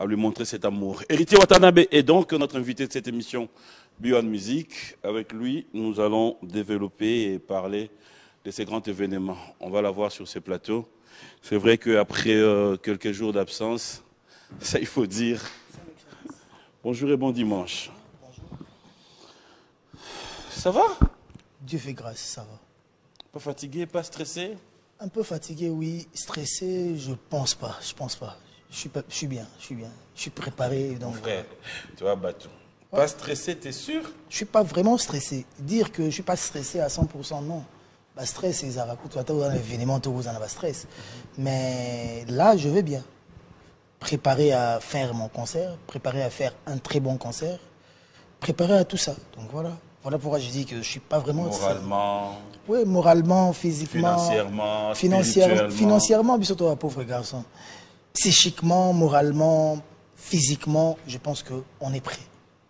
à lui montrer cet amour. Héritier Watanabe est donc notre invité de cette émission Beyond Music. Avec lui, nous allons développer et parler de ces grands événements. On va la voir sur ces plateaux. C'est vrai qu'après quelques jours d'absence, ça il faut dire. Bonjour et bon dimanche. Ça va? Dieu fait grâce, ça va. Pas fatigué, pas stressé? Un peu fatigué, oui. Stressé, je pense pas. Je suis bien. Je suis préparé. Donc, frère, tu vas battre. Pas stressé, t'es sûr? Je suis pas vraiment stressé. Dire que je suis pas stressé à 100%, non. Bah, stress, c'est ça. Tu vas dans l'événement, tu vas stress. Mais là, je vais bien. Préparé à faire mon concert, préparé à faire un très bon concert, préparé à tout ça. Donc voilà. Voilà pourquoi je dis que je ne suis pas vraiment... Moralement... Oui, moralement, physiquement... Financièrement, mais surtout un pauvre garçon. Psychiquement, moralement, physiquement, je pense qu'on est prêt.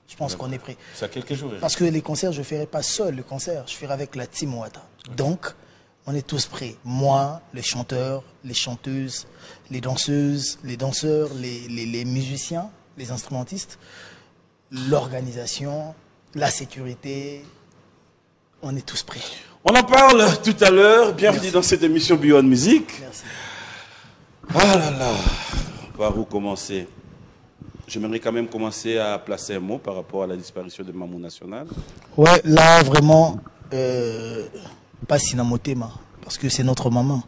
Je pense qu'on est prêt. Ça quelques jours. Parce que les concerts, je ne ferai pas seul le concert, je ferai avec la Team Wata. Donc, on est tous prêts. Moi, les chanteurs, les chanteuses, les danseuses, les danseurs, les musiciens, les instrumentistes, l'organisation, la sécurité, on est tous prêts. On en parle tout à l'heure. Bienvenue dans cette émission Beyond Music. Merci. Ah là là, par où commencer? J'aimerais quand même commencer à placer un mot par rapport à la disparition de Mamou National. Ouais, là vraiment, pas Sinamotema, parce que c'est notre maman.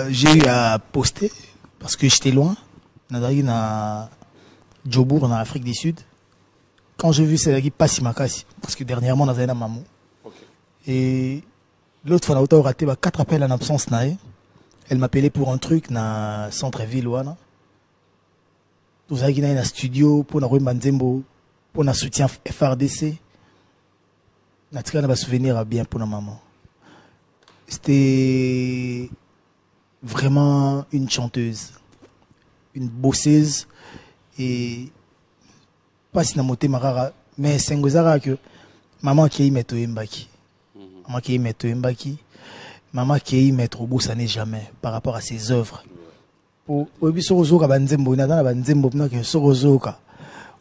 J'ai eu à poster, parce que j'étais loin, à Djobour, en Afrique du Sud. Quand j'ai vu c'est pas Simakasi, parce que dernièrement on avait un maman. Et l'autre fois on a raté 4 appels en absence. Elle m'appelait pour un truc dans centre-ville. Nous avons un studio pour nous Manzembo, pour nous soutien FRDC. Nous avons un souvenir bien pour la maman. C'était vraiment une chanteuse, une bosseuse et pas si namoté marara mais c'est ngozara que maman qui y met au mbaki, maman qui y met au mbaki, maman qui y met au bout ça n'est jamais par rapport à ses œuvres. Pour obiso rozoka banzembo na dans banzembo na que sorozoka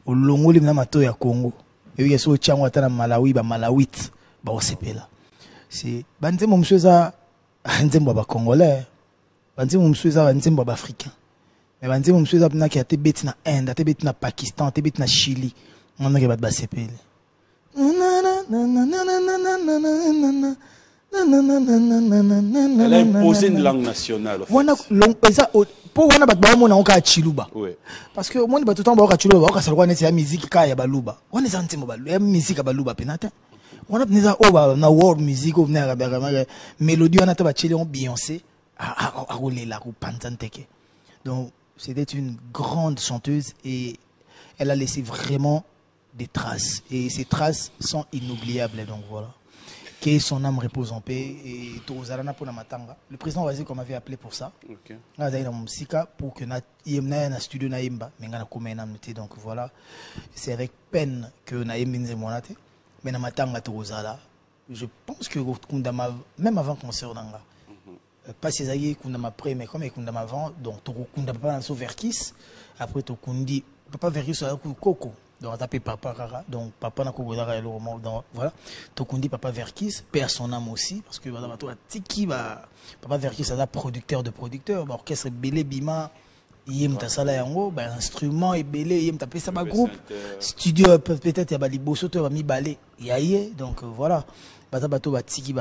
au longoli na mato ya Congo et yeso chango atana Malawi ba Malawit ba osepela c'est banzembo msweza nzembo ba congolais banzembo msweza banzembo ba africain. Mais banzembo msweza na ki ate beti na Inde, ate beti na Pakistan, ate beti na Chili, on a ke ba sepele. Elle a imposé une langue nationale. Pour on a battu mon onka chiluba. Oui. Parce que moi, tout le temps, on chiluba, on a salwa neti la musique kaya baluba. On est anti mobile, la musique baluba penata. On a neza oba na world music, on a mélodie, on a taba chile on Beyoncé, à rouler la roue panzanteke. Donc c'était une grande chanteuse et elle a laissé vraiment des traces et ces traces sont inoubliables. Donc voilà. Que son âme repose en paix et le président Oazi qu'on m'avait appelé pour ça. Pour que na studio na yemba donc voilà, c'est avec peine que na yembinze monate mais na matanga tozala. Je pense que même avant concert nanga pas ces aïeux kundama après mais comme kundama avant donc to kundama pas so verkis après to kundi papa verkis à coco. Donc, on tapé papa rara, donc papa n'a qu'au donc voilà. Donc, on dit papa Verkis, perd son âme aussi, parce que tiki papa Verkis, c'est producteur de producteurs, orchestre belé bima, yem ta sala yango, instrument et belé, yem ta pesa groupe, studio peut-être y a bali bosoto va mi balé, yaye, donc voilà. Bato tiki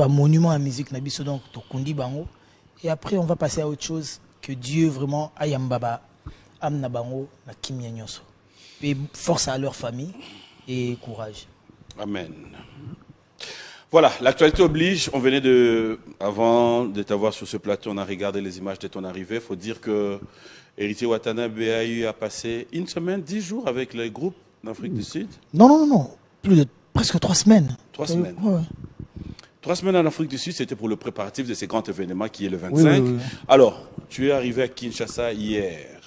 monument à musique na biso donc to kundi bango. Et après on va passer à autre chose que Dieu vraiment ayambaba amna bango na kimia nyoso. Et force à leur famille et courage. Amen. Voilà, l'actualité oblige. On venait avant de t'avoir sur ce plateau, on a regardé les images de ton arrivée. Il faut dire que Héritier Watanabe a eu à passer une semaine, 10 jours avec le groupe d'Afrique du Sud. Non. Presque 3 semaines. 3 semaines. Ouais. 3 semaines en Afrique du Sud, c'était pour le préparatif de ces grands événements qui est le 25. Oui. Alors, tu es arrivé à Kinshasa hier.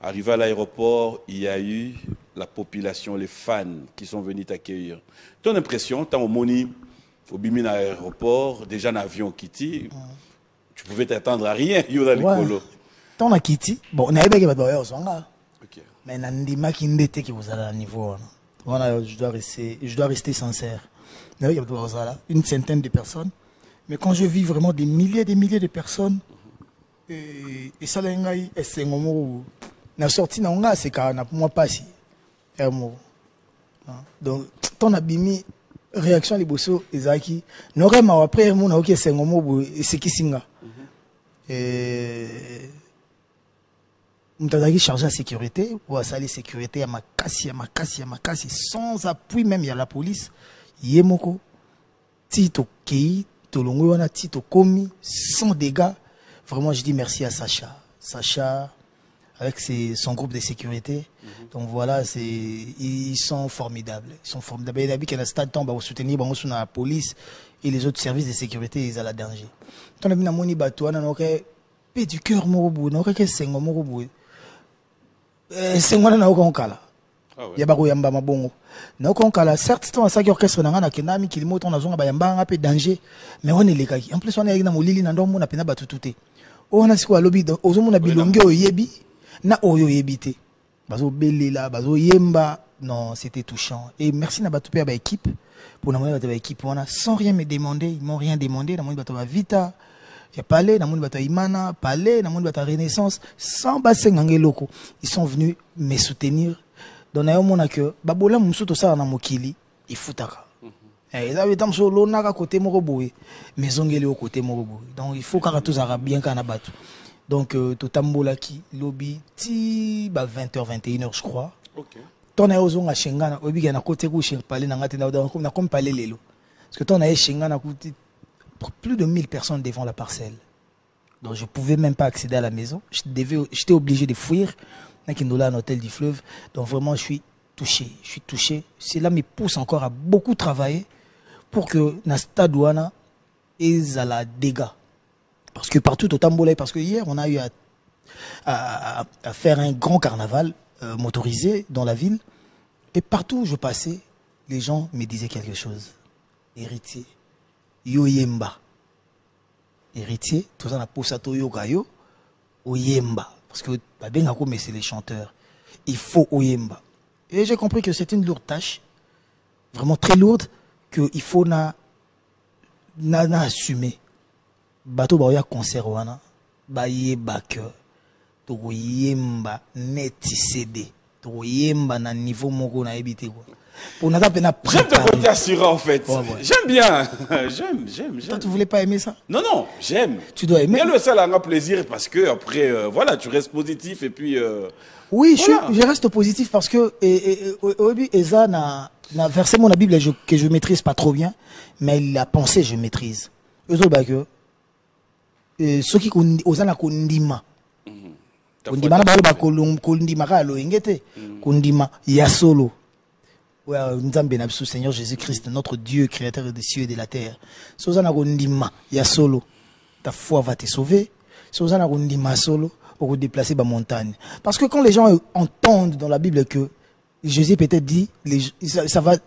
Arrivé à l'aéroport, il y a eu la population, les fans qui sont venus t'accueillir. Ton impression, tant au Moni, au Bimina aéroport, déjà un avion qui tire, tu pouvais t'attendre à rien, Yoda Likolo. Tant na kiti, bon, na ebe ke bato ya osanga. Ok. Mais na ndima ki ndete ki vous allez à niveau. Voilà, je dois rester sincère. Na ebe ke bato osala, une centaine de personnes. Mais quand je vis vraiment des milliers de personnes, et ça l'engai, et c'est un moment na sorti na nga c'est car na pour moi pas si. Donc, ton abimi réaction les bosso ezaki n'aurait ma après mon na ok c'est un moment et c'est qui singa. Mtazaki chargé à sécurité ou à saler sécurité à ma casse sans appui même il y a la police yemoko tito kei tolongo wana tito komi sans dégâts. Vraiment je dis merci à Sacha avec son groupe de sécurité. Donc voilà, ils sont formidables. Ils sont formidables. Il a dit que le stade tombe à soutenir la police et les autres services de sécurité, ils ont la danger. Tant que moni bateau, on a peu du cœur morobou, on a que c'est morobou. C'est moi na okonkala. Ya bako yamba mabongo. Na okonkala certes ton ça qui orchestre na ngana kenami kilimo ton azonga ba yamba nga pe danger. Mais on est les gars. En plus on est na molili na ndo mona pena batu tuté. On a siko lobby ozomona bilonge oyebi na oyo yebité. Bazo belela, bazo yemba. Non, c'était touchant. Et merci na batu pe ba équipe pour na mona ba équipe on a sans rien me demander, ils m'ont rien demandé, na mona batu ba vita. Il y a Palais, na moni bata Imana, Palais, na moni bata Renaissance, sans bassin loko. Ils sont venus me soutenir. Donc, na mona que babola musuto sa na mokili, il foutaka. Ils avaient tant solo na côté moroboy, mais ongeli au côté moroboy. Donc, il faut que tous arabes bien kana batu. Donc, tout tambola qui lobby ti 20h 21h je crois. OK. Ton a ozonga shengana, obi na côté ku chez Palais na ngati na comme Palais lelo. Parce que ton a shengana kuti plus de 1000 personnes devant la parcelle. Donc je ne pouvais même pas accéder à la maison. J'étais obligé de fuir. Un hôtel du fleuve. Donc vraiment, je suis touché. Cela me pousse encore à beaucoup travailler pour que dans stade ouana, ils aient la dégâts. Parce que partout au Tambolay, parce que hier, on a eu à faire un grand carnaval motorisé dans la ville. Et partout où je passais, les gens me disaient quelque chose. Héritier. Yoyemba. Héritier, tout ça na posato yogayo, oyemba. Parce que mais c'est les chanteurs. Il faut oyemba. Et j'ai compris que c'est une lourde tâche, vraiment très lourde, qu'il faut na assumer. Bato ba ya concert wana, ba yeba que to oyemba neti CD, to oyemba na niveau moko na ebité quoi. J'aime te côté assurant en fait. Ouais. J'aime bien. J'aime. Toi, tu voulais pas aimer ça? Non, j'aime. Tu dois aimer. Mais le seul a plaisir parce que après, voilà, tu restes positif et puis. Oui, voilà. je reste positif parce que Eza n'a versé mon Bible que je maîtrise pas trop bien, mais la pensée je maîtrise. Ceux qui osana kundima. Kundima na ba kundima ka lo ingete. Kundima ya solo. Ouais, Seigneur Jésus-Christ, notre Dieu, créateur des cieux et de la terre. Sozana gondima, ya solo. Ta foi va te sauver. Sozana gondima solo, pour déplacer la montagne. Parce que quand les gens entendent dans la Bible que Jésus peut-être dit,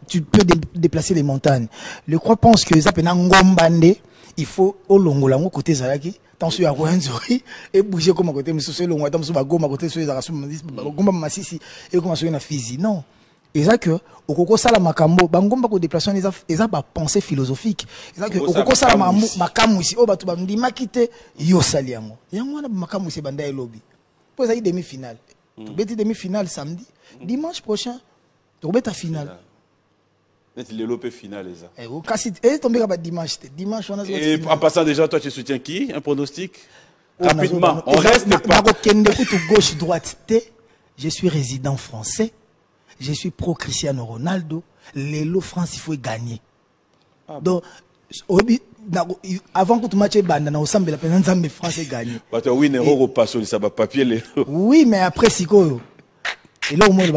tu peux déplacer les montagnes. Le croix pense que ça peut ngombande, il faut au longo lango côté zalaki. Tant sur Rwenzori et bouger comme à côté, mais sur le long, tant sur Bagoma à côté, sur les Arasum, Gomba Massisi et comment sur une physique. Non. Et ça que au Koko Sala Makambo, Bangomba ko déplacement ils a pas pensée philosophique. Et ça que au Koko Sala Makamu ici, oh bah tu vas me dire makite yo saliango. Yango na Makamu c'est banda lobby. Pour ça demi-finale. Tu bêtis demi-finale samedi, dimanche prochain, tu bêtis ta finale. C'est le lopé final ça. Et au cas et tombé à dimanche, dimanche on a. Et en passant déjà toi tu soutiens qui? Un pronostic? Rapidement, on reste pas. Gauche droite je suis résident français. Je suis pro Cristiano Ronaldo. L'élo France, il faut gagner. Donc, avant que tu matches bande, on semble la peine de France gagner. Oui, Nero passe ça va papier. Oui, mais après c'est quoi? Et là, au moins, et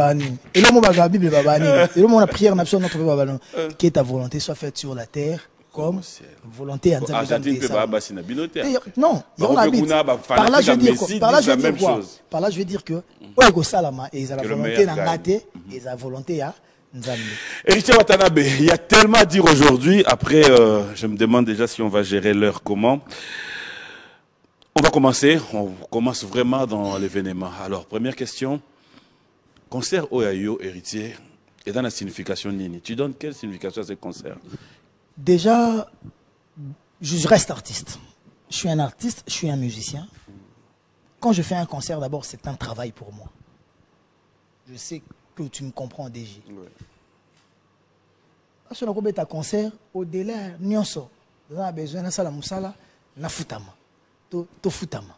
là, on va la Bible, et là, on a prière, notre que ta volonté soit faite sur la terre. Comme volonté en non, par là je veux dire quoi? Par là je veux dire que la volonté n'a raté et la volonté à Héritier Watanabe, il y a tellement à dire aujourd'hui. Après, je me demande déjà si on va gérer l'heure comment. On va commencer. On commence vraiment dans l'événement. Alors, première question. Concert Oyayo, héritier, est dans la signification Nini. Tu donnes quelle signification à ce concert? Déjà, je reste artiste. Je suis un artiste, je suis un musicien. Quand je fais un concert, d'abord, c'est un travail pour moi. Je sais que tu me comprends, DG. Oui. Parce que quand on un concert, au-delà, on a besoin de la musala, na futama. To futama.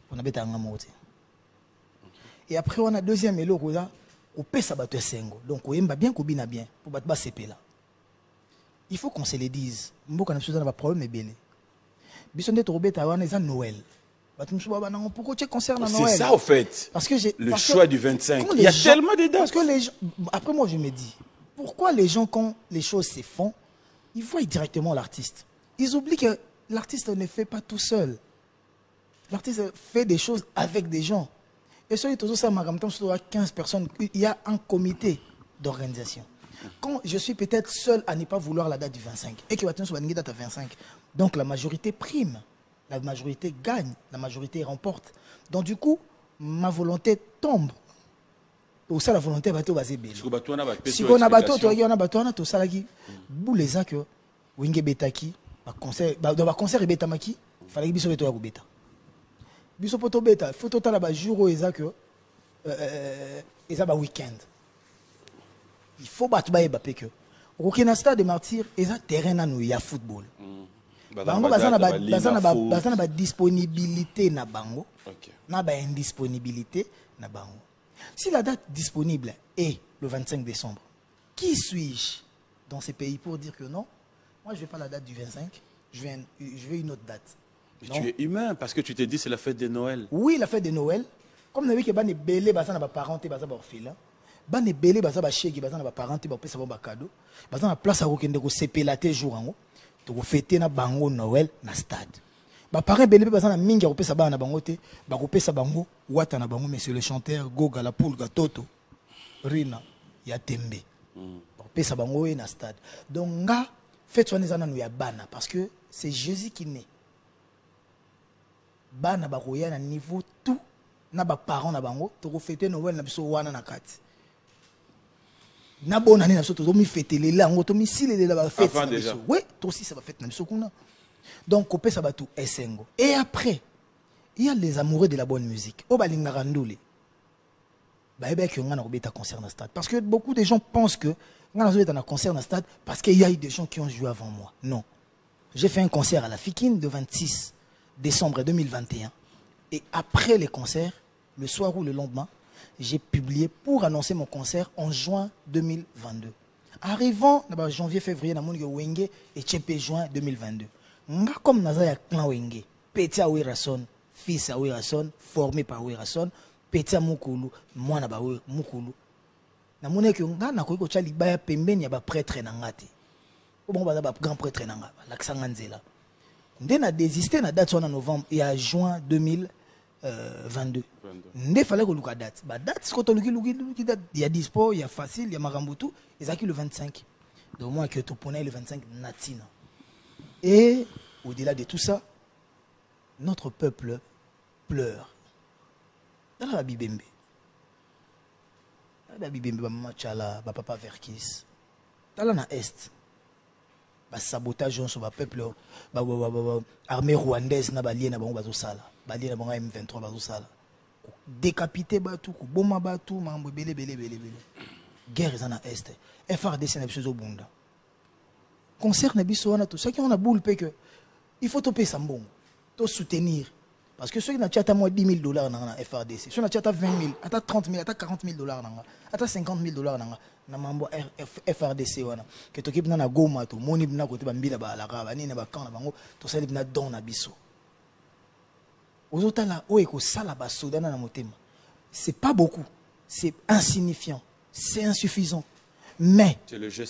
On a besoin de et après, on a deuxième élo, on peut s'abattre sengo. Donc, on aime bien qu'on bina bien pour battre ces là. Il faut qu'on se le dise. Moi, quand on a un problème, c'est belé. Bison de Tourbe, Taïwan, c'est Noël. Pourquoi tu concert à Noël? C'est ça, au fait. Parce que le choix du 25. Il y a tellement de dates. Parce que les gens, après, moi, je me dis, pourquoi les gens, quand les choses se font, ils voient directement l'artiste. Ils oublient que l'artiste ne fait pas tout seul. L'artiste fait des choses avec des gens. Et sur les réseaux sociaux, 15 personnes, il y a un comité d'organisation. Quand je suis peut-être seul à ne pas vouloir la date du 25, et que sur la date à 25, donc la majorité prime, la majorité gagne, la majorité remporte. Donc du coup, ma volonté tombe. Ou ça, la volonté va être basée belle. Si on a bateau, on a bateau, on a tout ça qui boule les que Wingé Betaki, dans le concert et Betamaki, il fallait que Bissot Beto Beta. Bissot Poto Beta, il faut tout à jour et ça que et ça week-end. Il faut battre Mbappé que. Au stade de martyrs, et ça terrain à nous, il y a football. Bango bazana ba disponibilité na bango. Na ba indisponibilité na bango. Si la date disponible est le 25 décembre, qui suis-je dans ces pays pour dire que non, moi je ne veux pas la date du 25, je veux une autre date. Mais tu es humain parce que tu te dis c'est la fête de Noël. Oui, la fête de Noël. Comme nous avons dit que les belés bazana ba parenté bazana ba orphelin. Les belés bazana ba chèque bazana ba parenté ba pesa ba cadeau. Bazana place à rokende ko sepelaté jour ango. To fêter na bango Noël na stade. Ba parents belé bazana mingi ko pesa ba na bango te, ba ko pesa bango wata na bango monsieur le chanteur Goga la poule Toto Rina ya Tembe. Ba ko pesa bango na stade. Donc nga fête soine zana nou ya bana parce que c'est Jésus qui naît. Bana ba koya na niveau tout na ba parents na bango to ko fêter Noël na biso wana na kati. Na bon année na biso to mi fêter les lango to mi silele la ba fête. Oui, toi aussi ça va fête na biso kuna. Donc kopé ça va tout essengo. Et après il y a les amoureux de la bonne musique. O balinga randoule. Ba ebe que ngana robeta concert na stade parce que beaucoup de gens pensent que ngana robeta na concert na stade parce qu'il y a eu des gens qui ont joué avant moi. Non. J'ai fait un concert à la Fikine le 26 décembre 2021 et après les concerts, le soir ou le lendemain, j'ai publié pour annoncer mon concert en juin 2022. Arrivant en janvier-février, na moni Wenge et Tchepé juin 2022. Nga comme Nazaya clan Wenge, Petit Awirason, fils Awirason, formé par Awirason, Petit Mukulu, moi na ba Mukulu. Na moni que nga na ko tchali ba pembeni ya ba prêtre na ngati. Bon ba grand prêtre na nga, l'accent nzela. Ndé na désisté na date en novembre et à juin 2022. Ndé fallait que luka date. Ba date ce que luki date, il y a dispo, il y a facile, il y a marambutu, et qui le 25. Donc moi que tu prenais le 25 natina. Et au-delà de tout ça, notre peuple pleure. Dans la Bibembe. Dans la Bibembe, maman Tchala, papa Verkis. Dans la Est. Sabotage sur le peuple, armée rwandaise na balien na bango bazosala, balien na bango M23 bazosala. Décapité batu, boma batu, mambo belé. Guerre na Est. FRDC na biso bunda. Concert na biso wana tout ça qui on a boule que il faut toper sambon, to soutenir parce que ceux qui na tchata moi 10 000 $ na FRDC, ceux na tchata 20 000, ata 30 000, ata 40 000 $, na ata 50 000 $ na mambo FRDC wana que to kipna na goma to moni bina côté bambila ba la raba ni na ba kan na bango to sali bina don na biso ozotala o eko sala ba sodana na motema. C'est pas beaucoup, c'est insignifiant, c'est insuffisant, mais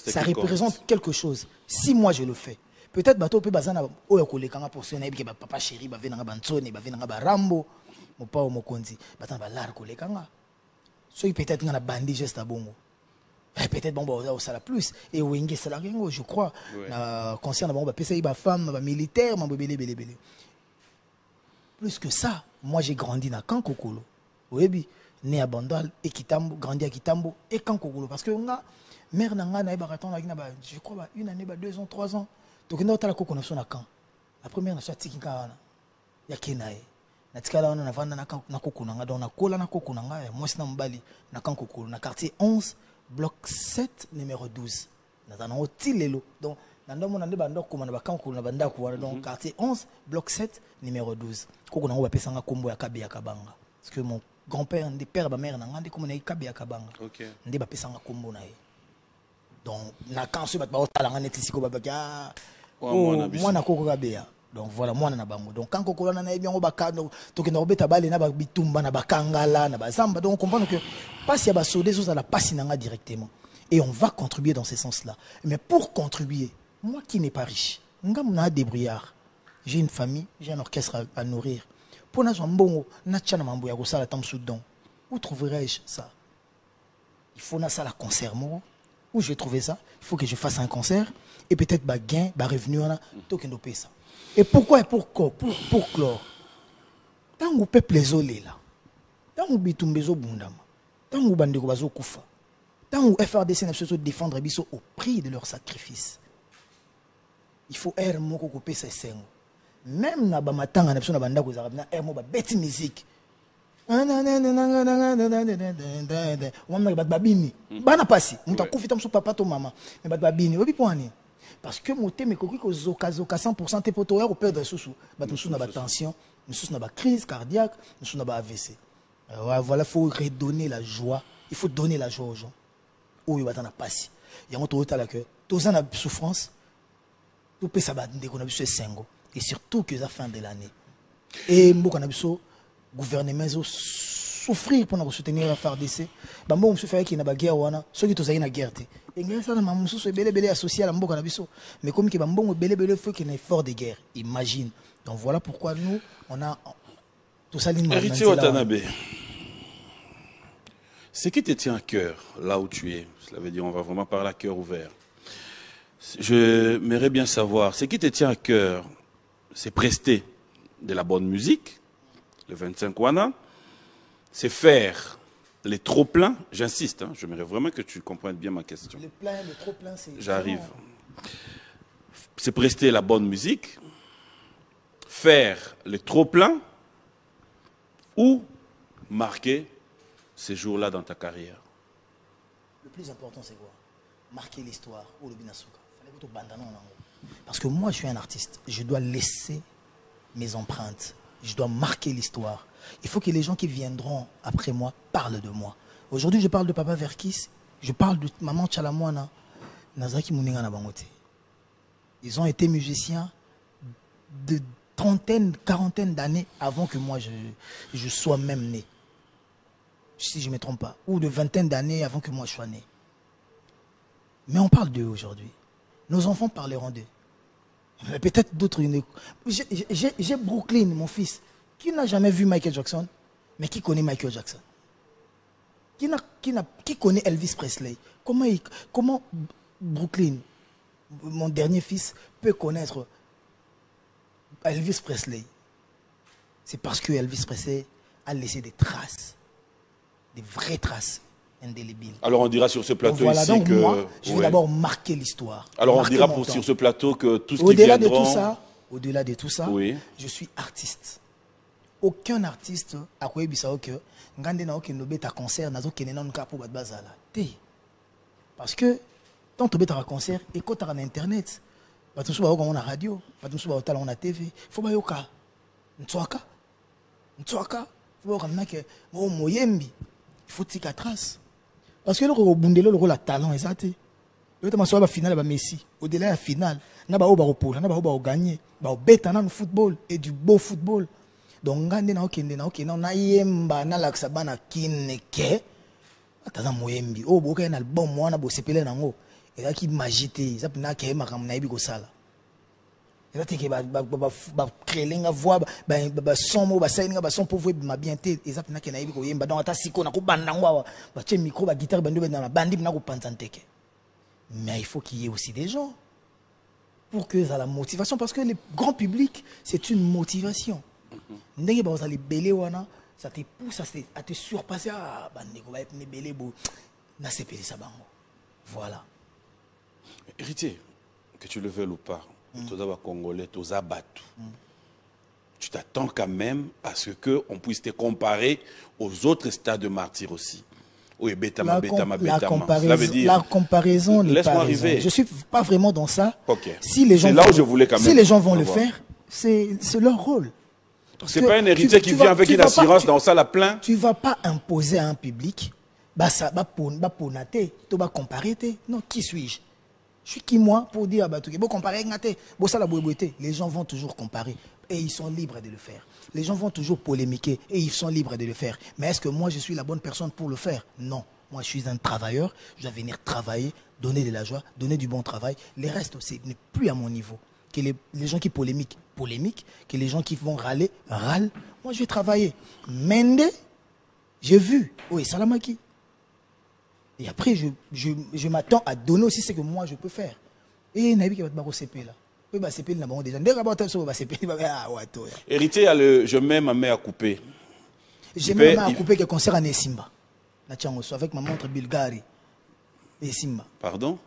ça représente quelque chose. Si moi je le fais, peut-être bato pe bazana o eko lekanga pour ce na ba papa chéri ba venanga bantsone ba venanga ba rambo mo pa o mokonzi batana ba lar ko lekanga so peut-être ngana bandi geste bongo. Peut-être bon au sala plus et Wenge salaringo je crois na concerne bon ba pesa ba femme ba militaire ma belé. Plus que ça, moi j'ai grandi dans Kankokolo. Oui, né à Bandal, et Kitambo, grandi à Kitambo, et Kankokolo. Parce que nga, mère nanga na baraton je crois une année, 2 ans, 3 ans. Donc nous avons koko na so na kan. La première na chati kinka wana. Ya kenae. Na tikala wana na vanda na koko nanga donc na kola na koko nanga ya moi na mbali na Kankokolo na quartier 11 bloc 7 numéro 12. Na tana otilelo. Donc dans mon année bandok comme na Kankokolo na banda ko donc quartier 11 bloc 7 numéro 12. Koko nanga ba pesanga kombo ya Kabe ya Kabanga. Parce que mon grand-père, des pères, ma mère, n'ont comme on est Kabe à Kabanga. Ok. Ndé ba pesanga kombo na ye. Donc na quand ce bat ba otala ngane tisiko ba baka. Moi na koko Kabe. Donc voilà moi na bango. Donc quand koko na bien o baka to ke na obeta bale na ba bitumba na bakangala na ba zamba. Donc on comprend que passe ya ba sodé so ça la passe nanga directement. Et on va contribuer dans ce sens-là. Mais pour contribuer, moi qui n'ai pas riche, ngam na débrouillard. J'ai une famille, j'ai un orchestre à nourrir. Pour nous, où trouverai-je ça? Il faut que ça la concert. Où je vais trouver ça? Il faut que je fasse un concert et peut-être bah gain, bah revenu ça. Et pourquoi et pourquoi pour clore? Tant que peuple les olé là, tant que bitumbezo bundama, tant que bandeko bazo kufa, tant que FRDC n'a pas défendre biso au prix de leur sacrifice. Il faut air moko couper ces scènes. Même na ba matanga na biso na banda ko zarabna mo ba beti musique wana ba babini bana pasi muta kufita mso papa to mama mais ba babini obi poani parce que moté me koki ko zoka 100% te poto au perdre susu ba musu na ba tension musu na ba crise cardiaque musu na ba AVC. Voilà, faut redonner la joie, il faut donner la joie aux gens oyo batana pasi yango to tala que toza na souffrance to pesa ba ndeko na biso sengo. Et surtout que la fin de l'année. Et le gouvernement souffrir pour soutenir la FARDC. Bon, je fais qu'il y a une guerre, ceux qui sont en guerre. Et ça, je suis associé à la Mboka. Mais comme il y a un faut qu'il y ait un effort de guerre. Imagine. Donc voilà pourquoi nous, on a tout ça. Héritier Watanabe, ce qui te tient à cœur, là où tu es, cela veut dire on va vraiment parler à cœur ouvert. Je m'aimerais bien savoir, ce qui te tient à cœur, c'est prester de la bonne musique, le 25 Wana, c'est faire les trop-pleins, j'insiste, hein, j'aimerais vraiment que tu comprennes bien ma question. Le trop-plein, c'est... J'arrive. C'est prester la bonne musique, faire les trop-pleins ou marquer ces jours-là dans ta carrière. Le plus important, c'est quoi? Marquer l'histoire ou le binasuka. Parce que moi, je suis un artiste. Je dois laisser mes empreintes. Je dois marquer l'histoire. Il faut que les gens qui viendront après moi parlent de moi. Aujourd'hui, je parle de Papa Verkis. Je parle de Maman Tchalamouana. Nazaki Mouninga Nabangote. Ils ont été musiciens de trentaine, quarantaine d'années avant que moi, je sois même né. Si je ne me trompe pas. Ou de vingtaine d'années avant que moi, je sois né. Mais on parle d'eux aujourd'hui. Nos enfants parleront d'eux. Peut-être d'autres. J'ai Brooklyn, mon fils, qui n'a jamais vu Michael Jackson, mais qui connaît Michael Jackson. Qui connaît Elvis Presley. Comment Brooklyn, mon dernier fils, peut connaître Elvis Presley? C'est parce que Elvis Presley a laissé des traces, des vraies traces. Indélébile. Alors on dira sur ce plateau voilà, ici donc que... moi, je vais d'abord marquer l'histoire. Alors on dira sur ce plateau que tout ce qui viendront... Au-delà de tout ça, oui. Je suis artiste. Aucun artiste a quoi bisao que ngande na oke nobe ta concert nazo kenena nka pour bazala. Parce que tant que tu as un concert et quand tu as un internet, tu as une radio, tu as une TV, il faut que tu il faut que tu trace. Parce que le rôle a talent, exact. Le temps de la finale, Messi. Au-delà de la finale, il y a un gagné. Il y a un football et du beau football. Donc, on a un yemba, on a un kineke. On a un oh, bon, un album, on a un sepelé nango. Et là, qui magité, ça peut être un peu sala. Et là, tu créer une voix, son, son pour vous, ma bien tête. Et ça peut être un peu donc, tu as si qu'on a un micro, une guitare, mais il faut qu'il y ait aussi des gens pour que ça la motivation. Parce que le grand public, c'est une motivation. ndenge ba ozali belé wana ça te pousse à te surpasser ah bandeko ba epne belé bo na sepeli sa bango voilà. Héritier, que tu le veuilles ou pas, tous les Congolais, tous abattus. Tu t'attends quand même à ce qu'on puisse te comparer aux autres stades de martyrs aussi. Oui, La comparaison n'est pas arriver. Je ne suis pas vraiment dans ça. Okay. Si les gens, là où je voulais quand même si les gens vont le faire, c'est leur rôle. C'est pas un héritier qui vient avec une assurance dans ça la plainte. Tu ne vas pas imposer à un public, bah ça va ponater, tu vas comparer. Non, qui suis-je? Je suis qui moi pour dire bah tu comparer ça la les gens vont toujours comparer et ils sont libres de le faire. Les gens vont toujours polémiquer et ils sont libres de le faire. Mais est-ce que moi je suis la bonne personne pour le faire? Non. Moi je suis un travailleur, je dois venir travailler, donner de la joie, donner du bon travail. Les restes aussi n'est plus à mon niveau. Que les gens qui polémiquent, que les gens qui vont râler, râlent. Moi je vais travailler. Mende, j'ai vu, oui, Salamaki. Et après, je m'attends à donner aussi ce que moi je peux faire. Et Nabi qui va te CP là. Oui, bah CP là, déjà. Héritier, il y a le je mets ma main à couper. Je mets ma main à couper qui concert à Nessimba. Avec ma montre Bulgari. Nessimba. Pardon?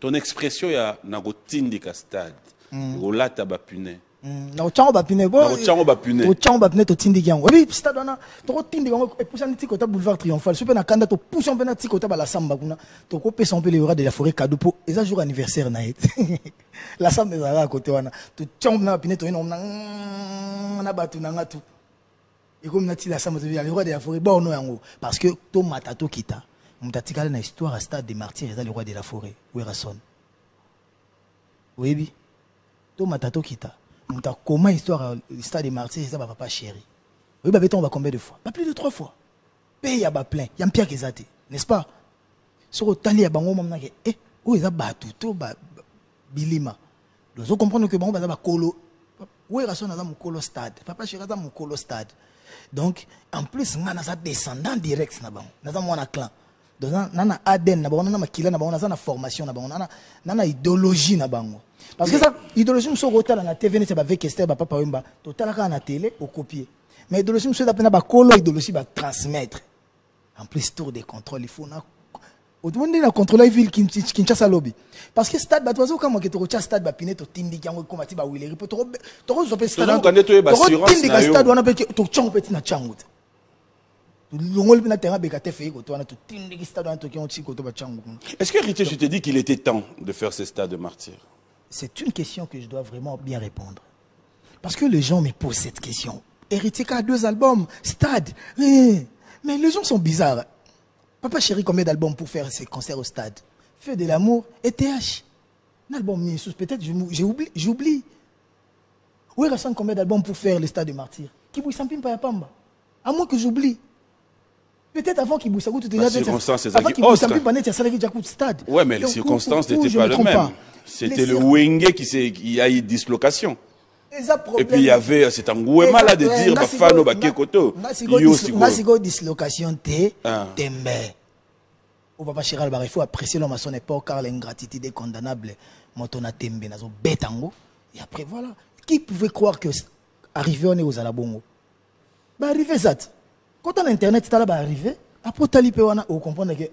Ton expression, il y a Nagotindi Kastad. Rolata Bapune. Na ochango bapine bo ochango bapine to tindi yango oui stade wana to tindi yango et poussa niti kota boulevard triomphal super na kanda to poussa on na ti kota bala samba kuna to ko pesa on peut le aura de la forêt cadeau pour eza jour anniversaire na et la samba ezala à côté wana to chango na bapine to ina na batu na ngatu et comme na ti la samba to le roi de la forêt bon no yango parce que to matato kita mutatikala na histoire à stade des martyrs eza le roi de la forêt Werason oui bi to matato kita comment histoire stade des martyrs ça va papa chéri oui bah on va combien de fois pas plus de 3 fois paye ya ba plein ya mpia kezate n'est-ce pas sur tali ya bango mamna ke oh ils a battu to ba bilima dozo comprendre que bango ba za ba kolo oui rason na mukolo stade papa chéri za mukolo stade donc en plus ngana za descendant direct na bango na za mwana clan donc nana ADN na bango na makila na bango na za na formation na bango nana idéologie na bango. Parce que ça, l'idéologie, c'est que la TV, c'est avec Esther, papa, Wemba, total, à la télé, au copier. Mais l'idéologie, c'est que la colo, l'idéologie, va transmettre. En plus, tour de contrôle, il faut. Au monde, il a contrôlé la ville qui chasse à lobby. Parce que stade, tu vois, comme tu as stade, tu as piné, tu as tindi, tu as combattu, tu as wheeler, tu as stade, tu as stade, on a tu as chang, petit na chang. Est-ce que Héritier, je te dis qu'il était temps de faire ce stade de martyrs? C'est une question que je dois vraiment bien répondre. Parce que les gens me posent cette question. Héritier a 2 albums, stade. Mais les gens sont bizarres. Papa chéri, combien d'albums pour faire ces concerts au stade? Feu de l'amour et TH. Un album, peut-être j'oublie. Oui, Rassan, combien d'albums pour faire le stade de martyrs? Qui bouille Sampim Payapamba? À moins que j'oublie. Peut-être avant qu'il bouille ça, tu les circonstances, c'est ça qui stade. Ouais, mais les circonstances n'étaient pas les mêmes. C'était le Wenge qui a eu dislocation. Et puis il y avait, c'est un gouvernement là de dire, Bafano, Bakekoto. Nasigo dislocation tembe. Au papa Chiral, il faut apprécier l'homme à son époque car l'ingratitude est condamnable. Motona tembe, nazo betango. Et après voilà. Qui pouvait croire que arriver on est aux Alabongo? Bah arriver ça. Quand on a internet, tu vas arriver. Après, tu vas comprendre que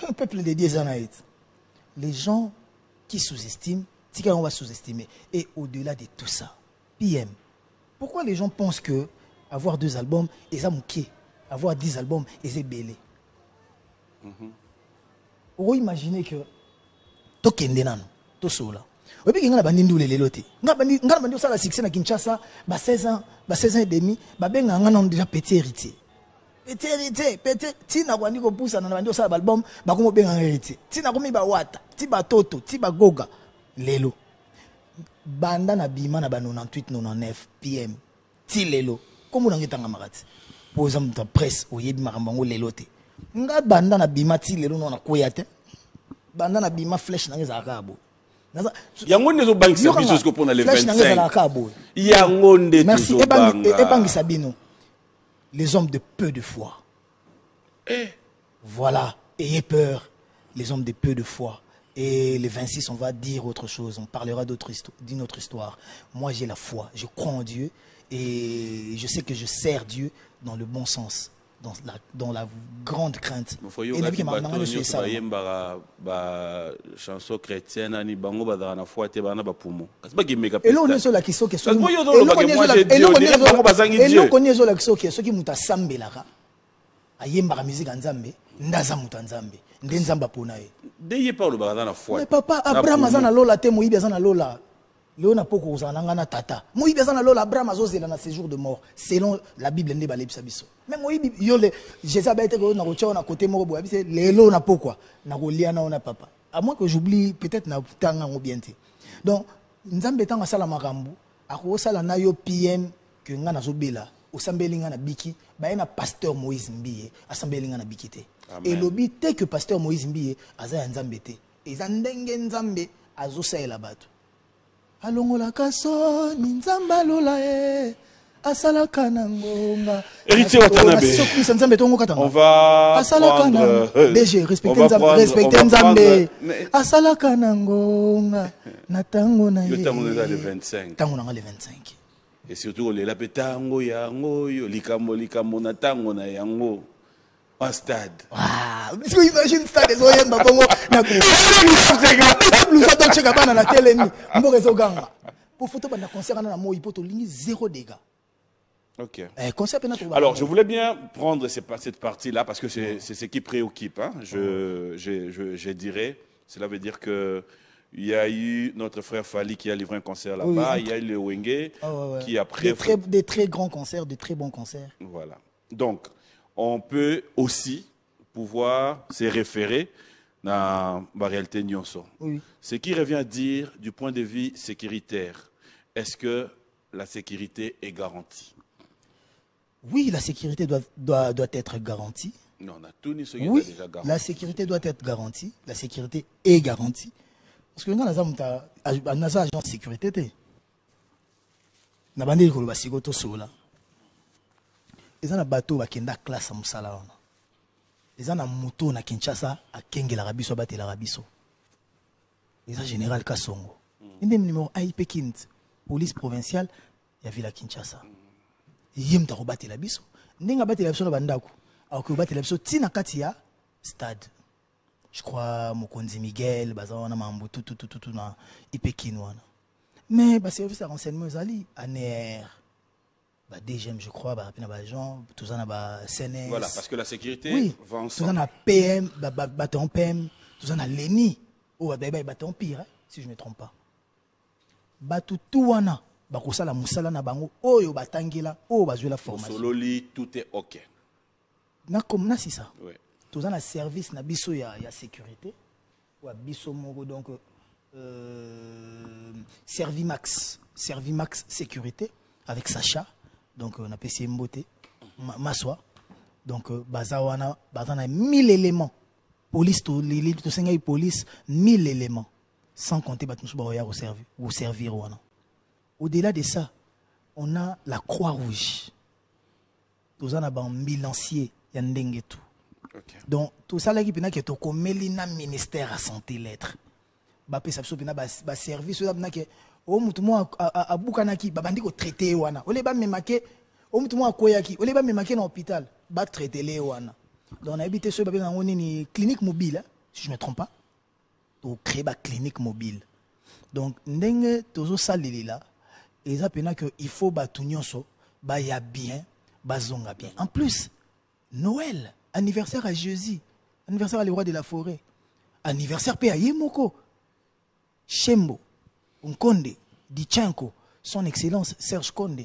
un peuple de Dieu, les gens qui sous-estiment, on va sous-estimer. Et au-delà de tout ça, PM. Pourquoi les gens pensent que avoir 2 albums, ils ont avoir 10 albums, ils ont belé? Vous imaginez que tu as tout cela. Et puis, il y a des gens qui ont la succès à Kinshasa, 16 ans et demi, ils ont déjà petit héritier. Petit héritier, petit, si na kwandi ko poussa na bandi osala album, ba komo benga héritier. Si na komi ba wata, ti ba toto, ti ba goga, lelo. Banda na bima na ba 98 99 PM. Ti lelo. Komo na ngitanga makati. Pour exemple ta presse oyebi makambo lelo te. Nga banda na bima ti lelo na koya te. Banda na bima flèche na ngeza kabo. Yango ndezo bank service ko pona le 25. Yango ndezo. Merci ebangi Sabino. Les hommes de peu de foi. Voilà. Ayez peur. Les hommes de peu de foi. Et le 26, on va dire autre chose. On parlera d'une autre histoire. Moi, j'ai la foi. Je crois en Dieu. Et je sais que je sers Dieu dans le bon sens. Dans la grande crainte. Et la chanson chrétienne, et là, on est sur la question qui est mais papa, Abraham azana lola te Moïse azana lola. Léona poko uzananga tata. Moïse azana lola Abraham azozela na séjour de mort selon la Bible ne balebisa biso. Mais Moïse yole Jésus a été na rocha na côté moko boya bise lelo na pokwa na kolia na ona papa. À moins que j'oublie peut-être na tanga ngobienté. Donc nzambe tanga sala makambu ako sala na yo PM que nga nazobela osambelinga na biki ba na pasteur Moïse Mbiye asambelinga na bikité. Et l'obité que pasteur Moïse Mbiye aza nzambe te. Eza ndenge nzambe azosaela bato. Alongola kaso ni nzamba lola asala kanangonga. Héritier Watanabe. On va prendre DG respecter nzambe. Asala kanangonga na tango na ye. Tango na le 25. Tango na le 25. Et surtout le la petango yango yo likambo na tango na yango. Un stade. Waouh, tu imagines stade des oyens babongo na ko. Nous attendons checker bana na télé ni. Mbo rezo ganga. Pour photo bana concert na mo ipoto lingi 0 dégâts. OK. Alors, je voulais bien prendre cette partie-là parce que c'est ce qui préoccupe. Hein. Je dirais, cela veut dire que il y a eu notre frère Fali qui a livré un concert là-bas. Oui. Il y a eu le Wenge qui a des très grands concerts, des très bons concerts. Voilà. Donc, on peut aussi pouvoir se référer à la réalité Nyonso. Oui. Ce qui revient à dire du point de vue sécuritaire, est-ce que la sécurité est garantie? Oui, la sécurité doit être garantie. Non, on a tout ni ce qui oui, est déjà garanti. La sécurité doit être garantie. La sécurité est garantie. Parce que nous avons un agent de sécurité. Nous avons dit que nous avons dit ils ont un bateau qui est classe à Moussala. Ils ont un moto na Kinshasa à Kenge l'Arabiso à Bate l'Arabiso. Ils ont général Kassongo. Ils ont un numéro AIP Kint, police provinciale, il y a Villa Kinshasa. Ils ont un Bate l'Arabiso. Ils ont un Bate l'Arabiso à Bandaku. Alors que Bate l'Arabiso, Tina Katia, stade. Je crois, Mokonzi Miguel, Bazawana Mambo, tout na IP Kinwana. Mais le service de renseignement, ils ont ANR. DGM, je crois, tout ça, CNS. Voilà, parce que la sécurité va ensemble. Tout ça, na PM, bâton PM, tout ça, na l'ENI, ou bâton pire, si je ne me trompe pas. Batu touana, bakosa la musala na bango, oyo batangela, oyo bazwe la formation. Sololi, tout est OK. Na comme na si ça. Oui. Tout ça, na service, na biso ya sécurité, ou biso moro donc Servimax sécurité avec Sacha. Donc, on a PC Mbote, Maswa. Donc, Bazawana, 1000 éléments. Police, tout police, 1000 éléments. Sans compter au servir. Au-delà de ça, on a la Croix-Rouge. Tout ça, on a un bilancier, Yandengetu. Donc, tout ça, là, qui est au ministère à santé lettres. Bapé, ça va service, o mutumo a bukanaki babandi ko traiter wana ole ba memake o mutumo akoyaki ole ba memake na hôpital ba traiter les wana donc on a habité ce babé na ni clinique mobile si je me trompe pas to créer ba clinique mobile donc ndenge tozo salilila et ça pena que il faut ba tunyonso ba ya bien ba zonga bien en plus Noël anniversaire à Jésus anniversaire à le roi de la forêt anniversaire pe à Yemoko Shembo Nkonde, Dichenko, son excellence Serge Konde,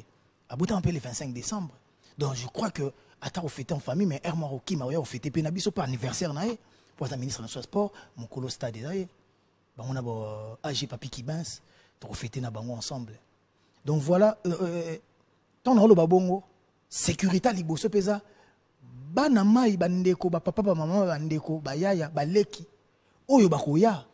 a bouté un peu le 25 décembre. Donc je crois que, à ta fêté en famille, mais Herman Roki m'a fêté Penabiso par anniversaire, pour la ministre de sport, mon colo stade, on a AG Papi Kibens, pour fêter na bango ensemble. Donc voilà, tant on a le babongo, sécurité liboso pesa, banamai bandeko, papa, maman bandeko, bayaya, baleki, oyo bakoya,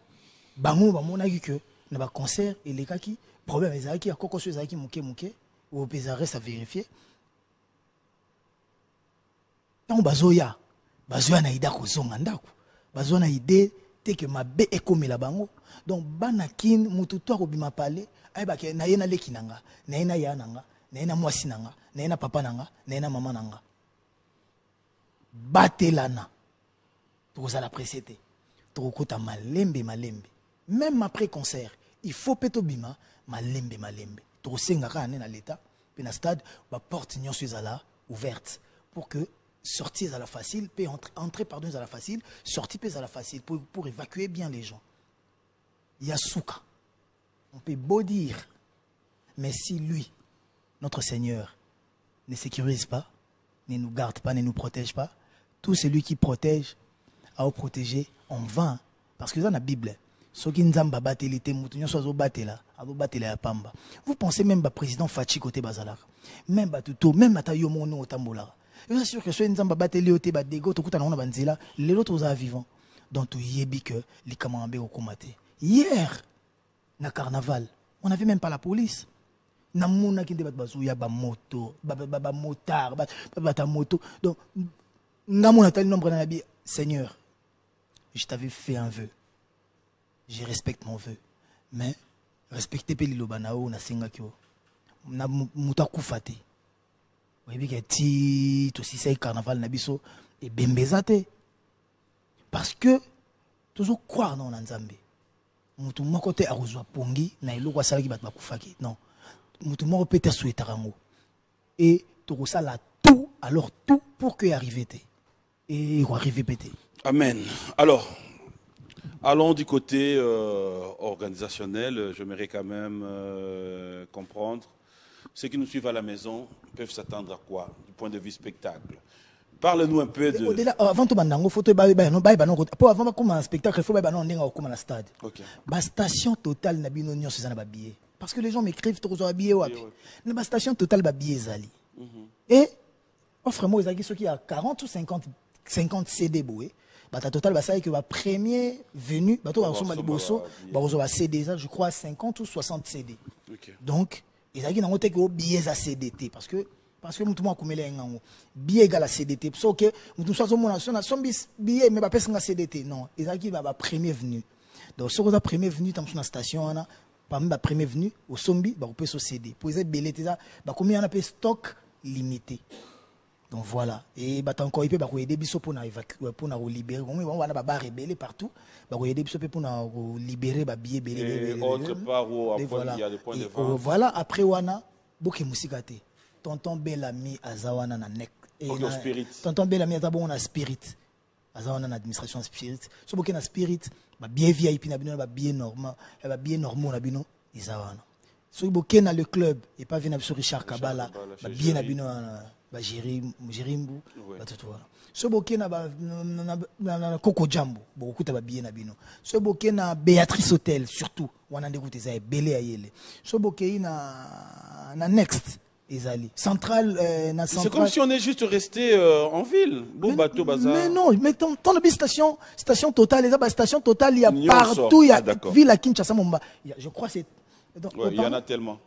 bango bamona que na ba concert et les cas qui problème ezaki ya koko ezaki muke ou pesa reste à vérifier tant bazoya na ida ko zonga ndako bazoya na idée éviter que ma bé est comme la bango. Donc banakin mututo ko bima parler ay ba ke na yena lekinanga, na yena yananga, na yena mwasi nanga, na yena papa nanga, na yena maman nanga. Batelana. Pour ça la précédé. Tokota malembe malembe. Même après concert, il faut peto bima malembe malembe. To senga ka na l'état, puis na stade ba porte nyon suis là ouverte pour que sortir à la facile, puis entrer pardon à la facile, sortir à la facile pour évacuer bien les gens. Il y a souka. On peut beau dire, mais si lui, notre Seigneur, ne sécurise pas, ne nous garde pas, ne nous protège pas, tout celui qui protège a protégé en vain. Parce que dans la Bible, ceux qui nous ont battu, vous pensez même au président Fachi côté Bazalar, même à Tuto, même à Tayomono au Tambola. Je suis sûr que ceux qui nous ont battu, les autres, les autres sont vivants. Donc, tu y es que les camarades ont combattu. Hier, na carnaval, on n'avait même pas la police. Na mouna qui débat bazouya ba moto, ba motard, ba moto. Donc, na mouna tel nombre na bi Seigneur, je t'avais fait un vœu. Je respecte mon vœu. Mais respectez pas les lobanao na singa kyo. Na muta kufate. Oui bi que ti to si c'est carnaval na biso et bembezate. Parce que toujours croire dans Nzambe. Mutu moko te arozwa pongi na eloko asalaki bato bakufaki. Non. Mutu moko peut te souhaiter rango. Et to sala tout alors tout pour que arrive te. Et il arrive pété. Amen. Alors, allons du côté organisationnel. J'aimerais quand même comprendre. Ceux qui nous suivent à la maison peuvent s'attendre à quoi du point de vue spectacle? Parle-nous un peu de... Au-delà, avant tout, il faut que avant comme un spectacle, il faut que comme un stade. La station totale n'a pas de billet. Parce que les gens m'écrivent, tu as billet. La station totale n'a pas de billet. Et, offre-moi, ceux qui ont 40 ou 50 CD boué. Bah total bah ça que le premier venu bah toi bah CD ça je crois 50 ou 60 CD. Donc ils a dit n'ont que billets à CDT parce que tout le monde comme les ngangou billet égal à CDT parce que tout ça son billet mais pas personne à CDT non ils a dit bah premier venu. Donc ce que premier venu dans la station là parmi bah premier venu au sombi bah on peut sur CD pour les billets ça bah combien on a stock limité. Donc voilà, et bah tant qu'on y peut bah aider biso pour évacuer pour libérer, on va pas rebeller partout, bah aider biso pour libérer bah billet belé. Et autre part où il y a des points de vente. Voilà, après wana boké musikate. Tonton Bellamy azawana na nek. OK, spirit. Tonton Bellamy azabo na spirit. Azawana na administration spirit. So boké na spirit, bah billet VIP na bino bah billet normal, bah billet normaux na bino izawana. So boké na le club et pas venir sur Richard Kabala, bah billet na bino Jirimbu so boké na Coco Jambo beaucoup ta billet na bino so boké na Béatrice Hotel surtout wana ndekuti za belé ayele so boké na Next ezali central na central. C'est comme si on est juste resté en ville. Bon bateau bazar. Mais non, mais ton station totale les station totale il y a partout il y a ville à Kinshasa Momba. Je crois c'est il y en a tellement.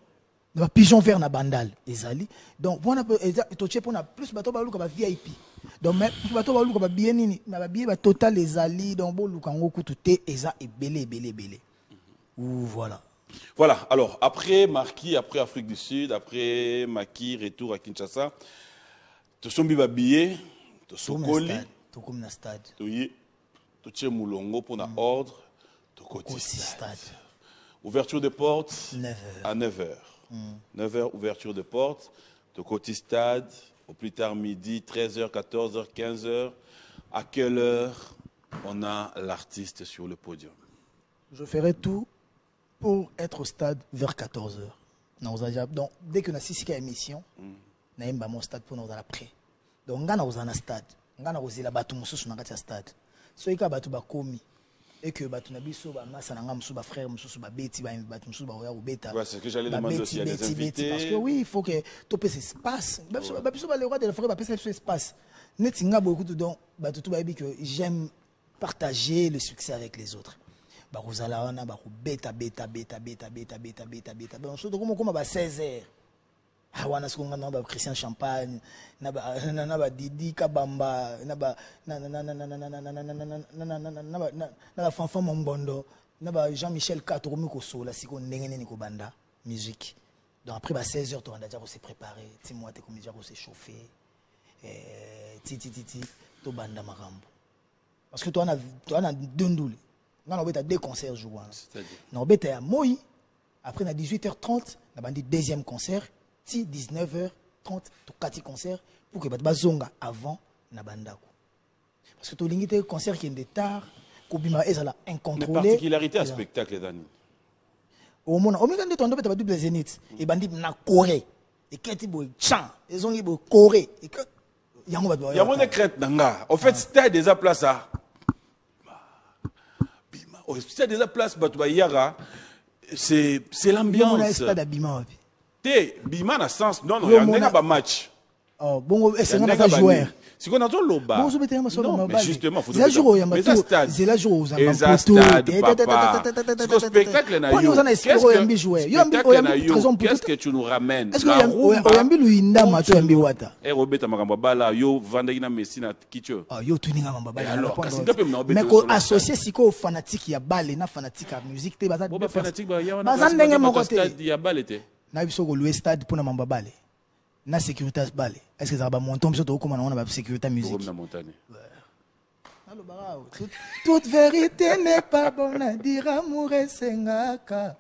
Pigeon vert na bandal ezali donc on a toché pour na plus bateau ba luka ba VIP donc mais bateau ba luka ba bien nini na ba bien ba total ezali donc bo luka ngoku tuté eza ebele ou voilà alors après Marquis après Afrique du Sud après Maki retour à Kinshasa to sombi ba billet to sokoli to comme na stade to yi to tché mulongo pour na ordre to côté stade ouverture des portes 9h à 9h 9h, ouverture de porte, de côté stade, au plus tard midi, 13h, 14h, 15h. À quelle heure on a l'artiste sur le podium? Je ferai tout pour être au stade vers 14h. Donc, dès que nous avons une émission, nous avons mon stade pour nous après. Donc, nous avons un stade. Nous avons un stade. Si nous avons un et que batu na biso ba masa na ngamu ba frère mususu ba beti ba batu mususu ba ya ubeta. Ouais, c'est ce que j'allais demander aussi à des invités. Parce que oui, il faut que tout passe espace. Ba biso ba le roi de la forêt ba passe espace. Neti nga beaucoup donc batu tout ba bi que j'aime partager le succès avec les autres. Ba rozala wana ba ko beta. Bon surtout comme ba 16h. wana sikonga na ba Christian Champagne na ba Didi Kabamba na ba Fanfan Mombondo na ba Jean-Michel Kato ko sola siko ndenge nini ko banda musique. Donc après 16h tu vas déjà se préparer, ti moi te comme déjà se chauffer. Ti to banda makambo. Parce que toi on a deux ndoules. On a deux concerts jour. C'est-à-dire on a Moi après à 18h30 on a deuxième concert. 19h30 to 4 concerts pour que bazonga avant na bandako parce que to lingite concert qui est de tard ko bima ezala incontrôlé. Mais particularité à spectacle Dani au mona omika nde tondo beta ba double zénith et bandi na Corée et keti bo chant ezongi bo Corée et que yango ba ya mona crête nanga en fait c'était déjà place à bima au c'était déjà place batu ba yara c'est l'ambiance on stade abima Bima na sens non il y a un match. Oh bon c'est un joueur. Si on a tout le bas. Non mais justement faut c'est jour mais ça stade. C'est la jour aux amateurs. Spectacle na yo. Qu'est-ce que tu nous ramènes? Est-ce que oyambi luinda mato yambi wata? Robeta makambo bala yo vandaki na Messi na kicho. Ah yo tuninga makambo bala. Alors kasi ngape mna obeta. Mais ko associer siko fanatique ya balle na fanatique ya musique te baza. Boba fanatique ba ya wana. Baza ndenge moko te. Stade ya balle te. Na biso ko louer stade pour na mamba balle. Na sécurité balle. Est-ce que ça va monter biso to ko na ba sécurité musique. Comme na montagne. Allô barao. Toute vérité n'est pas bonne à dire amour et sengaka.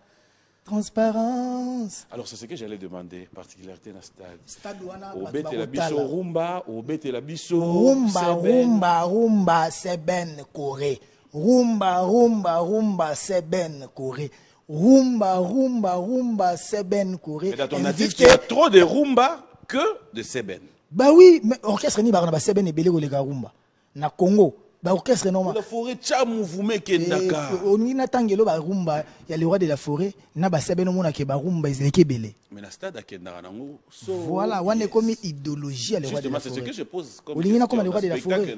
Transparence. Alors c'est ce que j'allais demander, particularité dans stade. Stade wana obete la biso rumba, obete la biso rumba Seben Corée. Rumba Seben Corée. Rumba Seben Corée. Mais dans ton avis qu'il y a trop de rumba que de Seben. Bah oui, mais orchestre ni ba Seben et belé ko rumba. Na Congo. Bah orchestre non. La forêt tcha mouvement kendaka. On y natangelo ba rumba, il y a le roi de la forêt, na ba Seben mona ke ba rumba izeke belé. Mais na stade kendaka nango. Voilà, on est comme idéologie à le roi de la forêt. Justement, c'est ce que je pose comme question. Comme le roi de la forêt.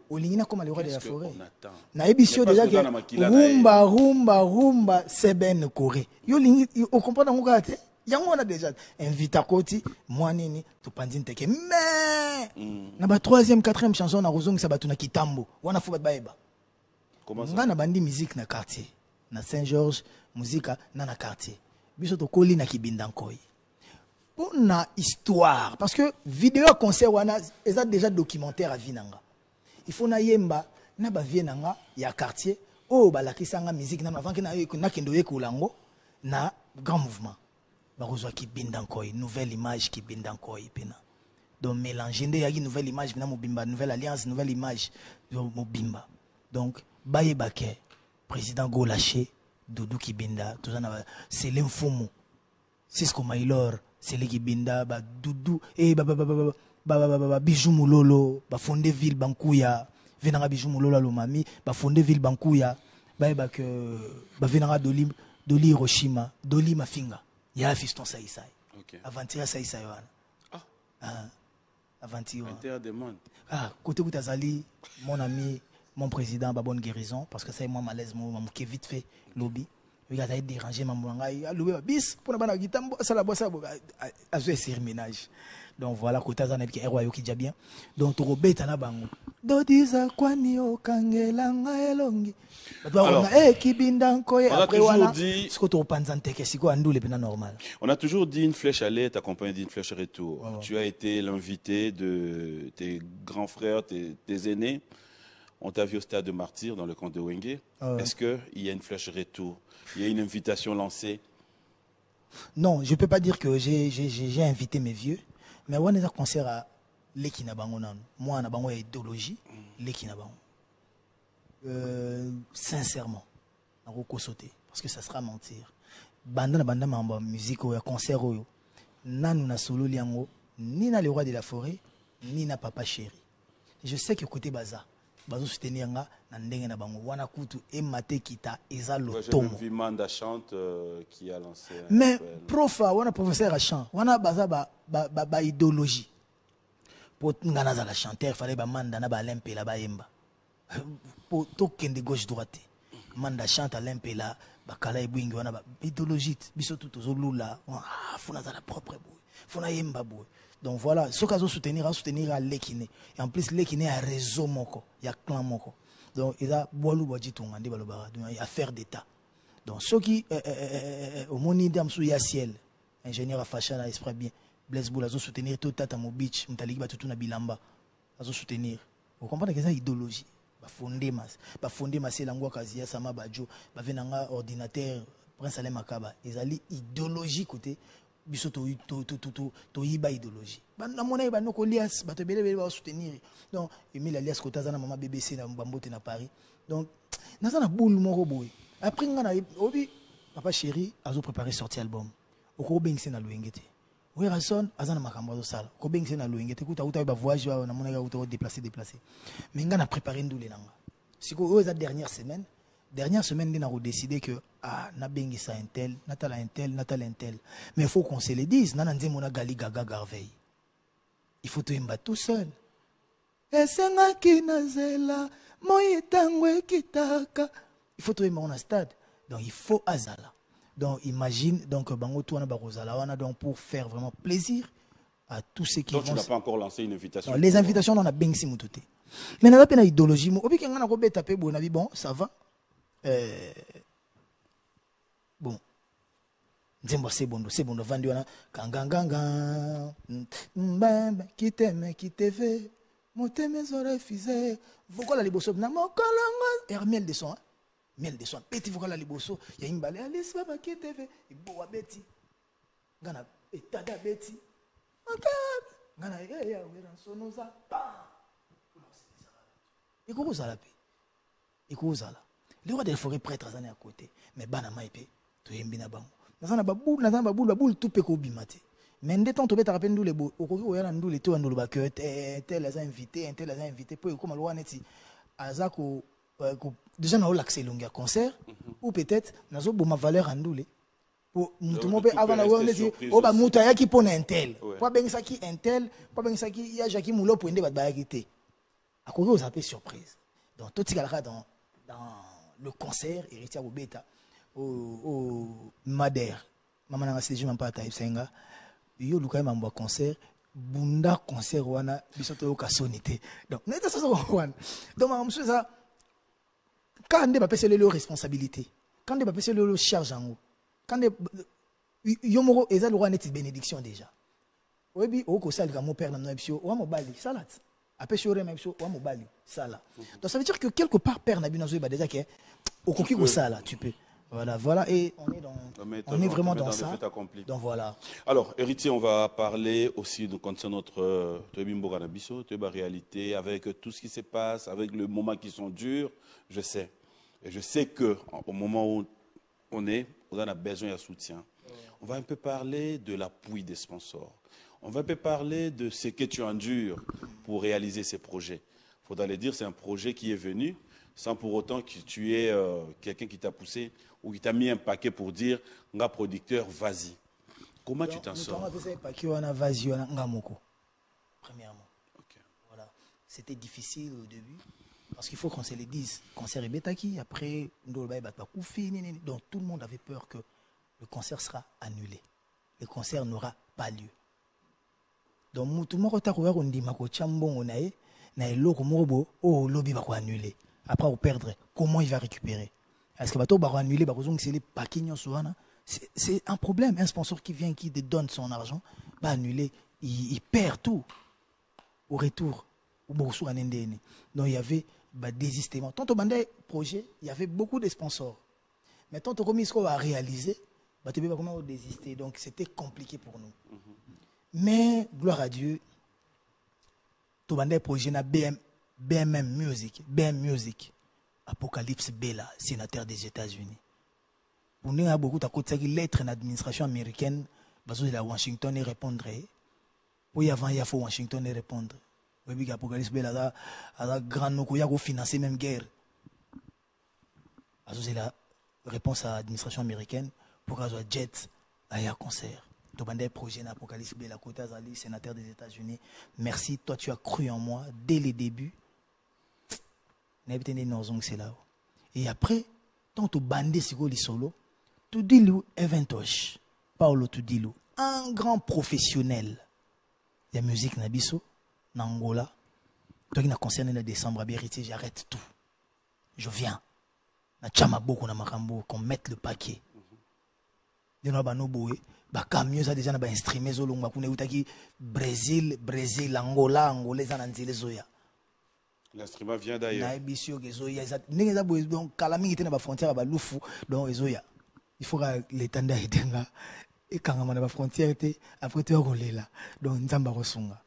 Olingina comme le roi de la forêt. Na ebisio déjà que rumba Seben Corée. Yo lingi o comprendre ngo kate. Yango on a déjà invité à côté moi nini to pandine teke mais na ba 3e 4e chanson na rozong sa batuna kitambo wana fo baeba comment ça na bandi musique na quartier na Saint-Georges musique na quartier biso to koli na kibinda nkoi pour na histoire parce que vidéo concert wana eza déjà documentaire à vinanga il faut na yemba na ba vienanga ya quartier o ba lakisanga musique na avant na kendo yekulango na grand mouvement. Qui bindankoi, nouvelle image qui bindankoi pena. Donc mélanger une nouvelle image na mobimba, nouvelle alliance, nouvelle image mobimba. Donc baye baké, président Go lâché, Doudou qui binda, tout ça c'est l'infomo. C'est ce qu'on mailor, c'est les qui binda, ba Doudou et bijou mulolo, ba fondé ville Bankuya, venanga bijou mulolo lo mami, ba fondé ville Bankuya, baye baké, ba venanga Doli Hiroshima, Doli Mafinga. Il y a un fiston Saïsaï. Aventure Saïsaï. Aventure. Ah, côté Boutazali, mon ami, mon président, ba bonne guérison, parce que ça est moi malaise, moi, qui vite fait lobby. Il a dérangé ma moanga, il a loué bis pour la banane guitare, ça la bosse à ce ménage. Donc voilà, côté Zanabi qui est roi qui bien. Donc tu rebêtes à la bango. Dodiza kwani o kangelanga elongi. Alors, on a toujours dit une flèche aller accompagnée d'une flèche retour. Oh. Tu as été l'invité de tes grands frères, tes aînés. On t'a vu au stade de Martyr dans le camp de Wenge. Oh. Est-ce qu'il y a une flèche retour? Il y a une invitation lancée? Non, je ne peux pas dire que j'ai invité mes vieux. Mais on est à concert à l'Ekinabango. Moi, on a une idéologie. L'Ekinabango. Sincèrement, parce que ça sera mentir. Banda mamba musique ou concert ou nanu na solo liango ni na le roi de la forêt ni na papa chéri. Je sais que côté baza soutenir nga na ndenge na bango wana kutu e mate kita eza lotomo. J'ai vu Manda chante qui a lancé. Mais profa wana professeur a chant wana baza ba idéologie. Pour ngana za la chanteur fallait ba Manda na ba lempela ba yemba. Pour token de gauche droite Manda chante à l'impela bakala ebwingi wana ba idéologie biso tout ozolula funa za la propre boy faut na yemba boy. Donc voilà, ce cas soutenir à l'équiné. Et en plus l'équiné a réseau moko, il y a clan moko. Donc il a boilou boji tongandi balobara, donc il y a affaire d'état. Donc ceux qui au moni damsou ya ciel, ingénieur à fashion à esprit bien, Blaise Boula zo soutenir tout tata mo beach, mtaligi ba tutu na bilamba. Azo soutenir. Vous comprenez que ça idéologie. Ba fondé mas langwa kazia sama bajo, ba venanga ordinateur Prince Alem Makaba. Ezali idéologie côté biso to yiba idéologie. Na mona ba noko lias ba to bele ba soutenir. Donc Emile alias Kotaza na mama BBC na Mbambote na Paris. Donc naza na boule moko boy. Après ngana obi papa chéri azo préparer sortie album. Oko bengse na luengete. Oui rason azana makambo zo sala. Ko bengse na luengete kuta uta ba voyage na mona ga uta déplacer. Mais ngana préparer ndule nanga. Siko o za dernière semaine on a décidé que na bengi sa intel, natal intel. Mais il faut qu'on se le dise, nananze mona gali gaga garveille. Il faut te imba tout seul. Esenga kinazela, moye tangwe kitaka. Il faut te imba on a stade. Donc il faut azala. Donc imagine donc bango tout on a barozala wana donc pour faire vraiment plaisir à tous ceux qui donc vont. Donc tu n'as pas encore lancé une invitation. Non, les invitations on a bengi mututé. Mais na pas idéologie mo obi kenga na ko beta pe bonabi bon, ça va. Bon, c'est bon, vendu on a kanganganga, qui t'aime, qui te fait, mon t'aime refusé, vocal à liboso, na mon colonga, miel de son, petit vocal à liboso, y a une balai, allez, ça va qui te fait, et boa beti, gana, et tada beti, gana, ya, sonoza, et comment ça la paix, et comment ça la. Le roi des forêts prêtres à côté, mais banama épée, tu es bien bango. Nazana baboule, tout peut bimate. Mais dès temps, tu peux te rappeler les beaux, au cours où il y a les tout en nous le que tel les a invités, pour comme le roi neti, azako, déjà n'a l'accès longue concert, ou peut-être n'a pas ma valeur en doule. Pour nous peut avant la roi neti, oh bah moutaya qui pone un tel, pas bien ça qui un tel, pas bien ça qui y a Jackie Moulo pour une débat baguette. À cause vous appelez surprise. Donc tout ce qu'il y a dans le concert héritier au bêta au Madère maman n'a pas même pas taïf senga yo luka mambo concert bunda concert wana bisoto ka sonité donc neta ça wana donc maman ça quand on pas passer le responsabilité quand on pas passer le charge en haut quand yo moro eza le roi net bénédiction déjà obi o ko sal ga mon père na no ebisio wa mo bali salat. Après, je suis sala. Donc, ça veut dire que quelque part, Père Nabinazo est déjà que au coquille au sala, tu peux. Voilà, et on est vraiment dans ça. Donc voilà. Alors, héritier, on va parler aussi de concernant notre réalité, avec tout ce qui se passe, avec le moment qui sont durs, je sais. Et je sais qu'au moment où on a besoin de soutien. On va un peu parler de l'appui des sponsors. On va un peu parler de ce que tu endures pour réaliser ces projets. Il faudra le dire, c'est un projet qui est venu sans pour autant que tu aies quelqu'un qui t'a poussé ou qui t'a mis un paquet pour dire « Nga producteur, vas-y ». Comment tu t'en sors? Premièrement. Okay. Voilà. C'était difficile au début parce qu'il faut qu'on se le dise. Concert est bétaki, après, donc tout le monde avait peur que le concert sera annulé. Le concert n'aura pas lieu. Donc, tout le monde a dit que annulé. Après, on perdre. Comment il va récupérer? Est-ce que va annuler? C'est un problème. Un sponsor qui vient, qui te donne son argent, va annuler. Il perd tout. Au retour. Donc, il y avait désistement. Tant au projet, il y avait beaucoup de sponsors. Mais tant qu'on a réalisé, tu ne peux pas désister. Donc, c'était compliqué pour nous. Mais, gloire à Dieu, tout le projet na BM Music, Apocalypse Bella, sénateur des États-Unis. Pour nous, il y a beaucoup de lettres dans l'administration américaine, parce que Washington et répondre. Oui, avant, il faut Washington et répondre. Oui, Apocalypse Bella a grand nom, il y a financer même guerre. Parce que c'est la réponse à l'administration américaine pour avoir jet à un concert. Tu projet d'Apocalypse Bella, sénateur des États-Unis. Merci, toi tu as cru en moi dès le début. Et après, tant tu bandé sur les solo, tu dis lui Eventosh, Paolo tu dis lui un grand professionnel de la musique Nabiso, Nangola. Toi qui n'a concerné le décembre à Héritier, j'arrête tout. Je viens. Na chama beaucoup na makambo qu'on mette le paquet. De no bano boé, ba camion ça déjà na ba instrument zo longa kuna utaki Brésil, Angola, Angolais en anzile zoya. L'instrument vient d'ailleurs. Na ebisio ke zoya ça ndenge za boé donc kala mingi te na ba frontière ba lufu donc zoya. Il faut que l'état d'Aïdenga et quand on a la frontière après tu rouler là donc nzamba rosunga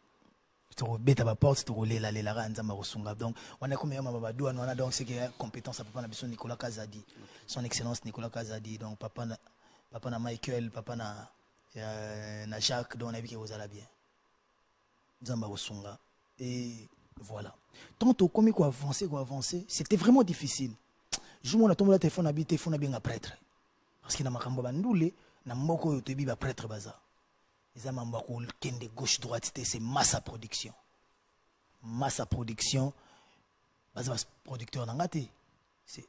tu rebeta ba porte tu rouler là les la nzamba rosunga donc on a comme yama babadou on a donc c'est que compétence à papa na biso Nicolas Kazadi son excellence Nicolas Kazadi donc papa na Michael papa na Jacques donc on a vu que vous allez bien nzamba rosunga et voilà tantôt comme quoi avancer c'était vraiment difficile je m'en a tombé la téléphone habité téléphone bien à prêtre parce que na makambo bandule na mboko yo tebi ba prêtre baza eza mamba ko kende gauche droite c'est masse production baza producteur nangate c'est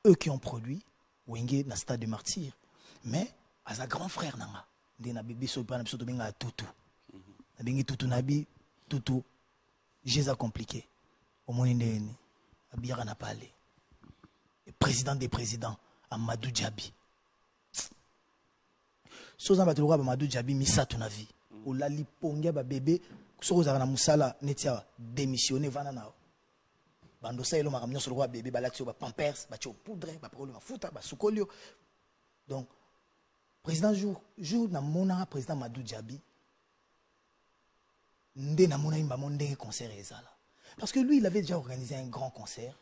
eux qui ont produit Wenge na stade de martyr mais aza grand frère nanga nde na bébé so pa na biso to benga tutu na bengi tutu nabi tutu jésus compliqué au monde ndeni abiyaka na palais président des présidents Amadou Djabi soza batuluka ba Amadou Djabi misato na vie olali pongia ba bébé soza na musala netia démissionner vana na bando sa elo makamnyo so roi bébé balati ba pampers ba cho poudre ba prolo mafuta ba sukolio donc président jour na mona président Amadou Djabi nde na mona imba monde concert ezala parce que lui il avait déjà organisé un grand concert.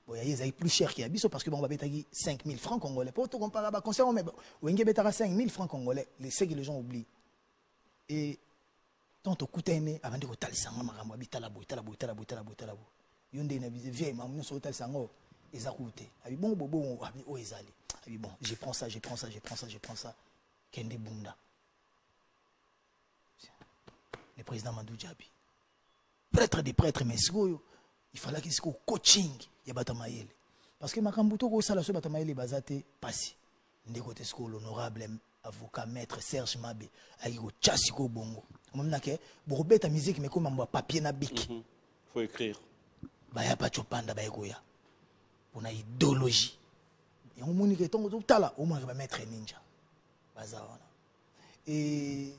Bon, il est plus cher qu'il y a biso parce que bon, on va mettre 5 000 francs congolais. Pour tout comparer à concert, on met 5 000 francs congolais. C'est que les gens oublient. Et tant au coup d'année, avant de retaler ça, on m'a dit talabo. Yonde na vieille maman sur retaler ça, ils a coûté. Bon, oh ils allaient. Bon, je prends ça. Kende Bunda. Le président Amadou Djabi. Prêtre des prêtres, mais il fallait qu'il y ait un coaching. Parce que Makambuto, ça la Batamaïle Bazate passé. Ndé côté l'honorable avocat maître Serge Mabe, aïgo Chassiko Bongo. On m'a dit, pour bête musique, mais comme un papier na bic. Faut écrire. Baya pas chopanda baïgoya. On a idéologie. Et on m'a dit que tout à l'heure, on va mettre ninja. Bazawana. Et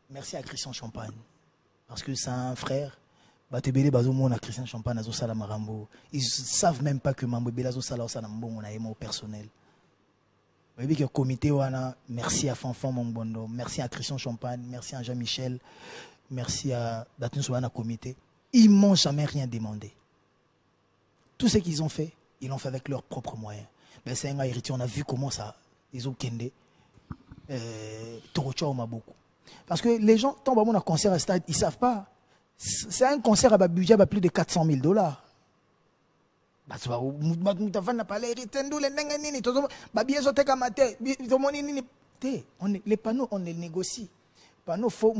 merci à Christian Champagne. Parce que c'est un frère. Christian Champagne ils savent même pas que Mambo Belazo Sala on a aimé au personnel. Le comité merci à Fanfan Mongbondo, merci à Christian Champagne, merci à Jean-Michel, merci à Datun Soana comité. Ils m'ont jamais rien demandé. Tout ce qu'ils ont fait, ils l'ont fait avec leurs propres moyens. Mais c'est un héritier, on a vu comment ça ils ont kendé. Torocha beaucoup. Parce que les gens tombent à mon concert à stade, ils savent pas. C'est un concert à budget à plus de 400 000 $. Les panneaux, on les négocie. Panneaux, il faut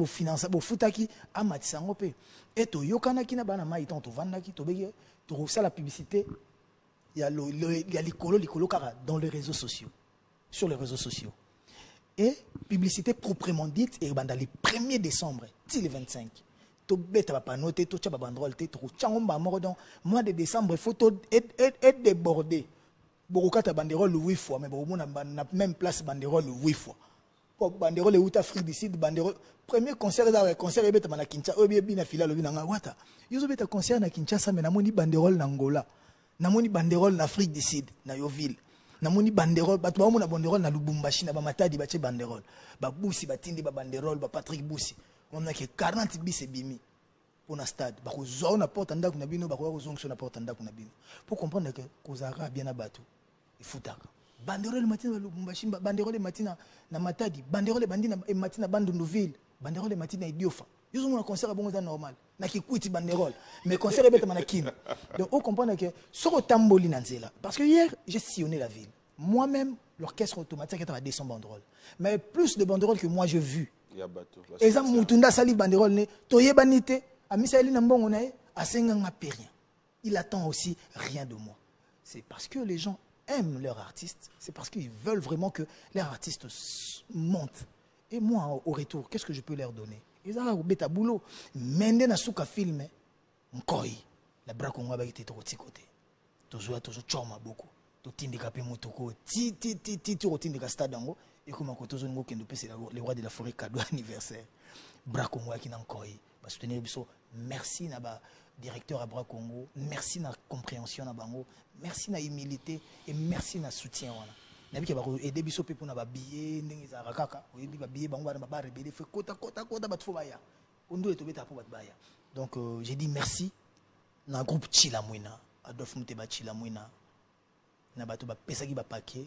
financer, il faut que et to yokana kina bana mai ton to vandaki to bege to ça la publicité il y a l'icolo dans les réseaux sociaux, sur les réseaux sociaux. Et publicité proprement dite et dans les 1er décembre, le 25. To beta pas noter, to tchaba bandrol, to tchangomba mordon. Mois de décembre, photo est débordé. Boroka ta banderole 8 fois, mais bon, on a même place banderole 8 fois. Pour banderole ou ta Afrique du Sud, banderole. Premier concert, concert est beta na Kinshasa, ou bien na fila lobi na ngawata. Yozo beta concert na Kinshasa, mais na moni banderole na Angola, na moni banderole na Afrique du Sud, na Yoville. Namoni banderole bato ba mona banderole na Lubumbashi na ba Matadi ba che banderole ba Busi batindi ba banderole ba Patrick Busi on a que 40 bis et bimi pour na stade ba ko zo na porte ndako na bino ba ko zo na porte ndako na bino pour comprendre que kozara bien na bato il faut taka banderole matina Lubumbashi banderole matina na Matadi banderole bandina e matina Bandunduville banderole matina Idiofa ils ont un concert bon normal na kikuiti banderole mais concert est bête kim donc on comprend que sur tamboli nanzela parce que hier j'ai sillonné la ville moi-même l'orchestre automatique était à 200 banderoles mais plus de banderoles que moi j'ai vu il y a bateau et ça mutunda sali banderole ne toye banité amisaeli na mbongo na e asenga rien il attend aussi rien de moi c'est parce que les gens aiment leurs artistes c'est parce qu'ils veulent vraiment que leurs artistes montent Et moi, au retour, qu'est-ce que je peux leur donner? Ils ont un bêta boulot. Mende na souka film, nkoi. La bras kongo ba été trop côté. Toujours choma beaucoup. To tindika pe motoko. Ti rotindika stade ngo. Et comment ko tozo ngo kendo pese les rois de la forêt cadeau anniversaire. Bras kongo ki na nkoi. Ba soutenir biso. Merci na ba directeur à Bras Congo. Merci na compréhension na bango. Merci na humilité et merci na soutien wana. Nabi ke ba aider biso pe pona ba billet ndenge za rakaka. Oyebi ba billet bango ba rebelle fait kota ba tfo baya. Ondo etobeta po ba baya. Donc j'ai dit merci na groupe Chilamwina, Adolphe Muteba Chilamwina. Na bato ba pesaki ba paquet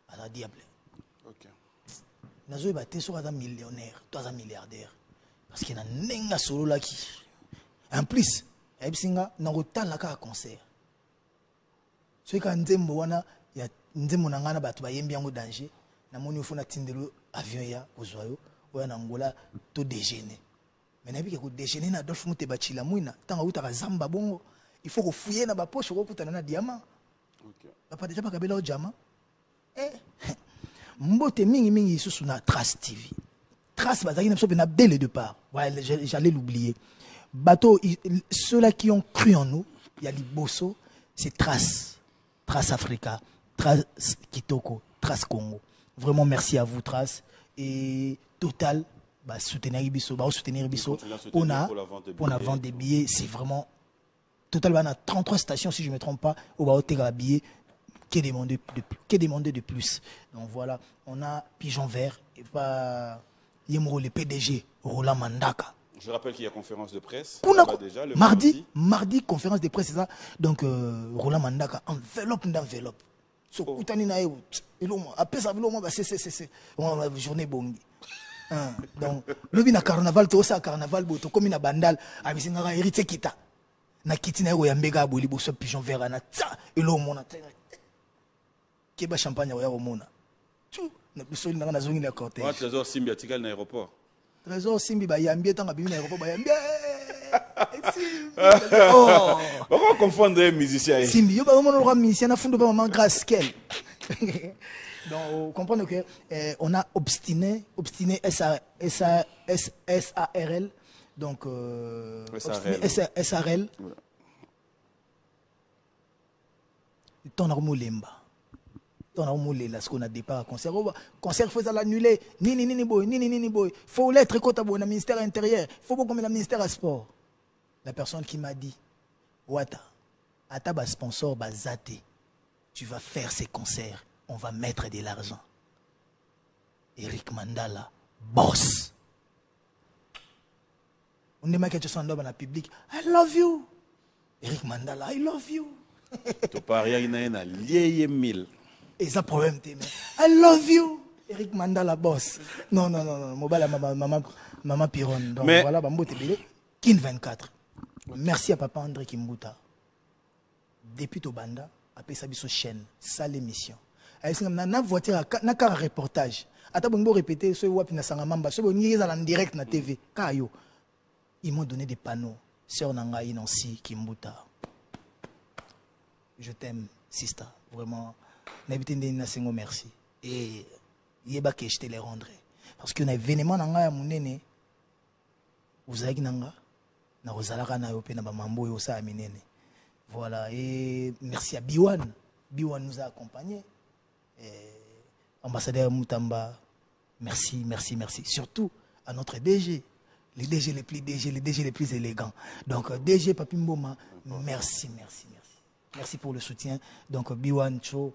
à la diable. OK. Nazo ba te so ka millionnaire, toi un milliardaire parce qu'il na nenga solo la ki. En plus, ebisinga na kotala ka concert. Ce ka nzembo wana ya nzembo na ngana bato bayembi yango danger na moni ofuna tindelo avion ya ozwayo oya na ngola to déjeuner. Mais nabi ke ko déjeuner na Adolphe Muteba Chilamwina tanga utaka zamba bongo il faut ko fouiller na ba poche ko kutana na diamant. OK. Papa déjà pas kabela o jama. Mbote mingi isusu na Trace TV. Trace bazaki na sope na dès le départ. Ouais, j'allais l'oublier. Bateau, ceux-là qui ont cru en nous, il y a Liboso, c'est Trace. Trace Africa, Trace Kitoko, Trace Congo. Vraiment merci à vous Trace. Et Total, bah, soutenir Ibiso, pour la vente des billets, c'est vraiment Total, on a 33 stations si je ne me trompe pas, au bas billets. Qui est demandé de plus. Donc voilà, on a Pigeon Vert et pas Yemro, le PDG, Roland Mandaka. Je rappelle qu'il y a conférence de presse. Déjà, le mardi, conférence de presse, c'est ça. Donc, Roland Mandaka, enveloppe d'enveloppe. So, Koutani na eo, après ça, c'est journée bongi. Donc, le bina carnaval, tout ça, carnaval, boto, comme une bandal, avec une hérité kita. Na kiti na eo, yambega, boli, boso, Pigeon Vert, na tsa, et l'eau, mon Keba champagne ya romona. Tu na biso na na zongi na côté. Ouais, Trésor Simbi atikal na aéroport. Trésor Simbi ba yambie tanga bimi na aéroport ba yambie. Oh. Pourquoi confondre les musiciens? Simbi yo ba mona le musicien na fundo ba maman grâce quel. Donc comprendre que on a obstiné SARL donc SARL. Ton Lemba. On a ce qu'on a départ à concert. Concert, il faut l'annuler. Ni boy. Faut l'être quand on a ministère intérieur. Faut pas comme le ministère à sport. La personne qui m'a dit, Wata, Ataba sponsor Bazate, tu vas faire ces concerts. On va mettre de l'argent. Eric Mandala, boss. On est marqué sur dans le public. I love you. Eric Mandala, I love you. Tu parles rien à lié mille. Et ça problème I love you Eric Mandala boss. Non mobile maman Piron. Donc mais... voilà bambote belé Kin 24. Merci à papa André Kimbuta. Depuis Tobanda après sa biso chaîne ça l'émission. Na voiture na car reportage. Ata bongo répéter ce wapi na sanga mamba ce bongi en direct na TV. Kayo. Ils m'ont donné des panneaux sur Nangaï Nancy Kimbuta. Je t'aime sister vraiment. Merci. Et je te les rendrai. Parce que un événement dans la monnaie, vous avez voilà. Et merci à Biwan. Biwan nous a accompagnés. Ambassadeur Moutamba, merci. Surtout à notre DG. Les DG les plus élégants. Donc, DG Papi Mboma, merci. Merci pour le soutien. Donc, Biwan Cho.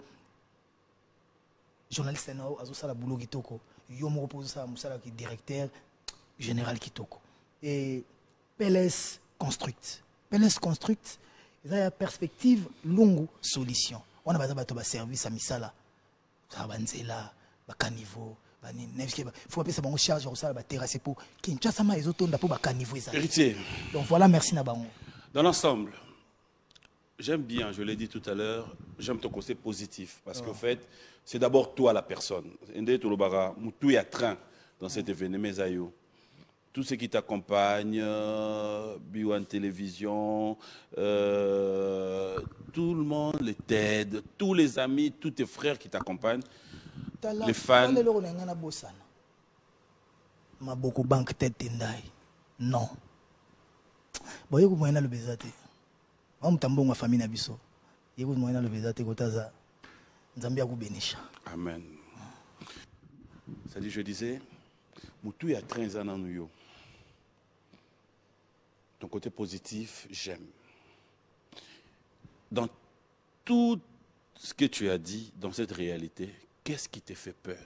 Journaliste Azosala Boulot Kitoko, Yomo Reposa Moussala qui directeur général Kitoko. Et PLS Construct, il y a une perspective longue solution. On a besoin de service à Misala, Sabanzela, Bakanivo, il faut appeler ça bon charge au sala terrasse pour Kinshasa ma ezoto ndapo Bakanivo héritier. Donc voilà, merci Nabango. Dans l'ensemble, j'aime bien, je l'ai dit tout à l'heure, j'aime ton côté positif. Parce qu'en fait, c'est d'abord toi la personne. Tout est à train dans cet événement. Tout ce qui t'accompagne, Biwan Télévision, tout le monde t'aide, tous les amis, tous tes frères qui t'accompagnent, les fans. ma beaucoup banque tête tendai. Non. Bon, yoko moyena le bezate. On m'tambo ma famille na biso. Yoko moyena le bezate kotaza. Nzambia kubenisha. Amen. Ça dit, je disais, Moutou il y a 13 ans dans nous. Ton côté positif, j'aime. Dans tout ce que tu as dit, dans cette réalité, qu'est-ce qui te fait peur?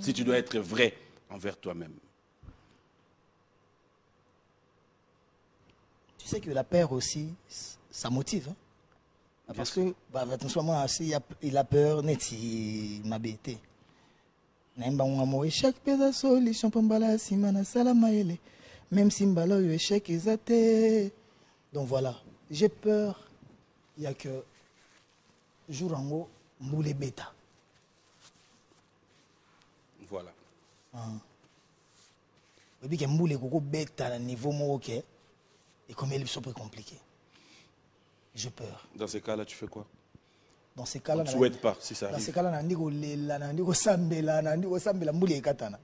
Si tu dois être vrai envers toi-même. Tu sais que la peur aussi, ça motive. Hein? Parce que, attention, moi, il a peur, net, il m'a bêté. Échec, pesa solution, pambala, simana, salamaele. Même si mbala, échec, exaté. Donc voilà, j'ai peur. Il n'y a que jour en haut, moule bêta. Voilà. Et puis que moule koko bêta à niveau mo ok. Et comme il est super compliqué. J'ai peur. Dans ces cas-là, tu fais quoi? Dans ces cas-là, tu ne souhaites pas si ça arrive. Dans ces cas-là, nandiko sambela moule katana.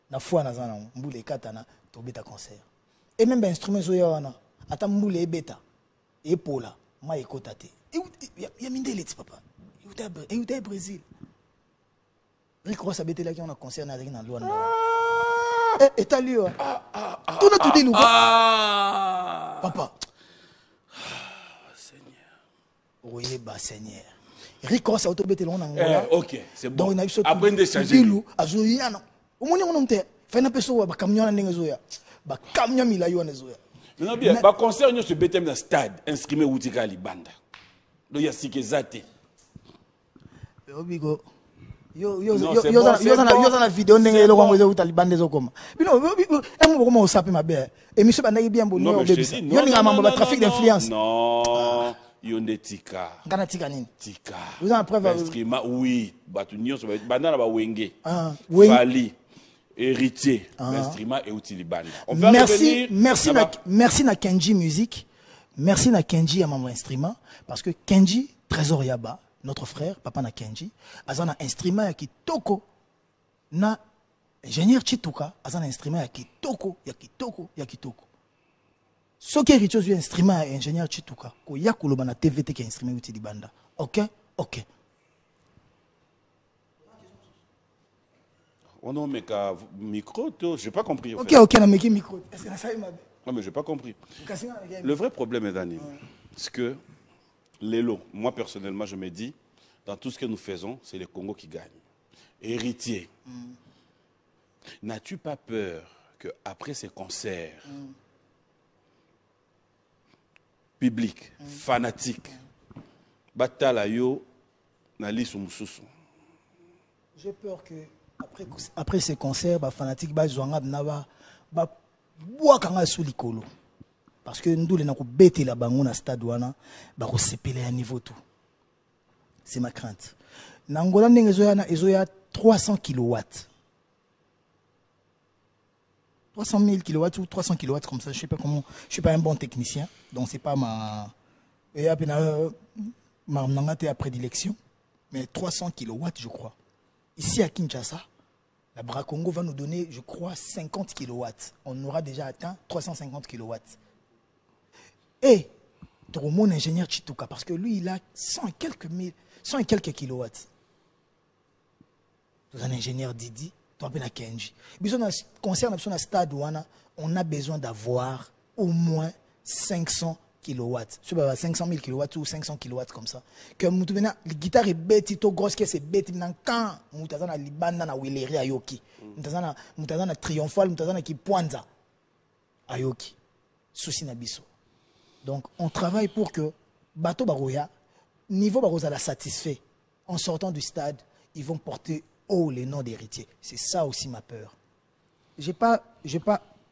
Na foi na zana moule katana to bêta concert. Et même instrument zoya wana, ata moule bêta. Et pola, ma ekotate. Il y a mindele papa. Il y a Brésil. Rick Ross a bêté là qui on a concert na Luanda. Et t'as lu. Tout n'a tout dit nous. Papa. Seigneur. Oui, bah Seigneur. Rick Ross a autobêté là en Angola. Ok, c'est bon. Donc il après de changer. Azoyana. Au moins on monte. Fait na peso ba camion na ngezoya. Ba camion mila yo nezoya. Maintenant bien, ba concert nous se bêté dans stade, inscrit Outika Libanda. Donc il y a si que zate. Obigo. Yo na vidéo ndenge lo ngwe uta libande zokoma. Bino emu boko mo sape mabe. Et monsieur bandaki bien bonne yo bebisa. Yo ninga mambo ba trafic d'influence. Non. Yonde tika. Ngana tika nini? Tika. Vous en preuve instrument oui, batu nyonso bandana ba wenge. Oui. Fali. Héritier, l'instrument et outil libanda. Merci na Kenji Musique. Merci na Kenji à mon instrument parce que Kenji Trésor Yaba, notre frère, papa na Kenji, azana instrument ya kitoko na ingénieur Chituka, azana instrument ya kitoko. Ce qui est rituel du instrument ya ingénieur Chituka, ko yakoloba na TVT qui instrument outil libanda. OK? On a mis un micro, je n'ai pas compris. Ok, on a mis un micro. Est-ce que ça y est? Non, mais je n'ai pas compris. Le vrai problème, Dani, c'est que Lélo, moi personnellement, je me dis, dans tout ce que nous faisons, c'est le Congo qui gagne. Héritier, n'as-tu pas peur qu'après ces concerts publics, fanatiques, Batalayo, Nali Soumoussoussou? J'ai peur que après ces concerts, les fanatiques vont boire sous l'icolo. Parce que nous, nous avons bêté la bango na stade wana, ba ko sepele à niveau tout. C'est ma crainte. Nangola ndengezoya 300 kilowatts. 300 000 kilowatts ou 300 kilowatts comme ça, je sais pas comment, je suis pas un bon technicien, donc c'est pas ma prédilection, mais 300 kilowatts je crois. Ici à Kinshasa, la Bracongo va nous donner, je crois, 50 kilowatts. On aura déjà atteint 350 kilowatts. Et, mon ingénieur Chituka, parce que lui, il a 100 et quelques kilowatts. Nous avons un ingénieur Didi, tu as un Kenji. Concernant le stade, on a besoin d'avoir au moins 500 kilowatts. Je sais pas, 500 000 kilowatts ou 500 kilowatts comme ça. Que la guitare est bête, grosse, que c'est bête. Quand Moutazana Libanda na Wileri Ayoki. Moutazana Triomphal, Moutazana qui pointe Ayoki. Souci Nabiso. Donc, on travaille pour que Bato Baroya, niveau Barosa la satisfait. En sortant du stade, ils vont porter haut les noms d'héritiers. C'est ça aussi ma peur. J'ai pas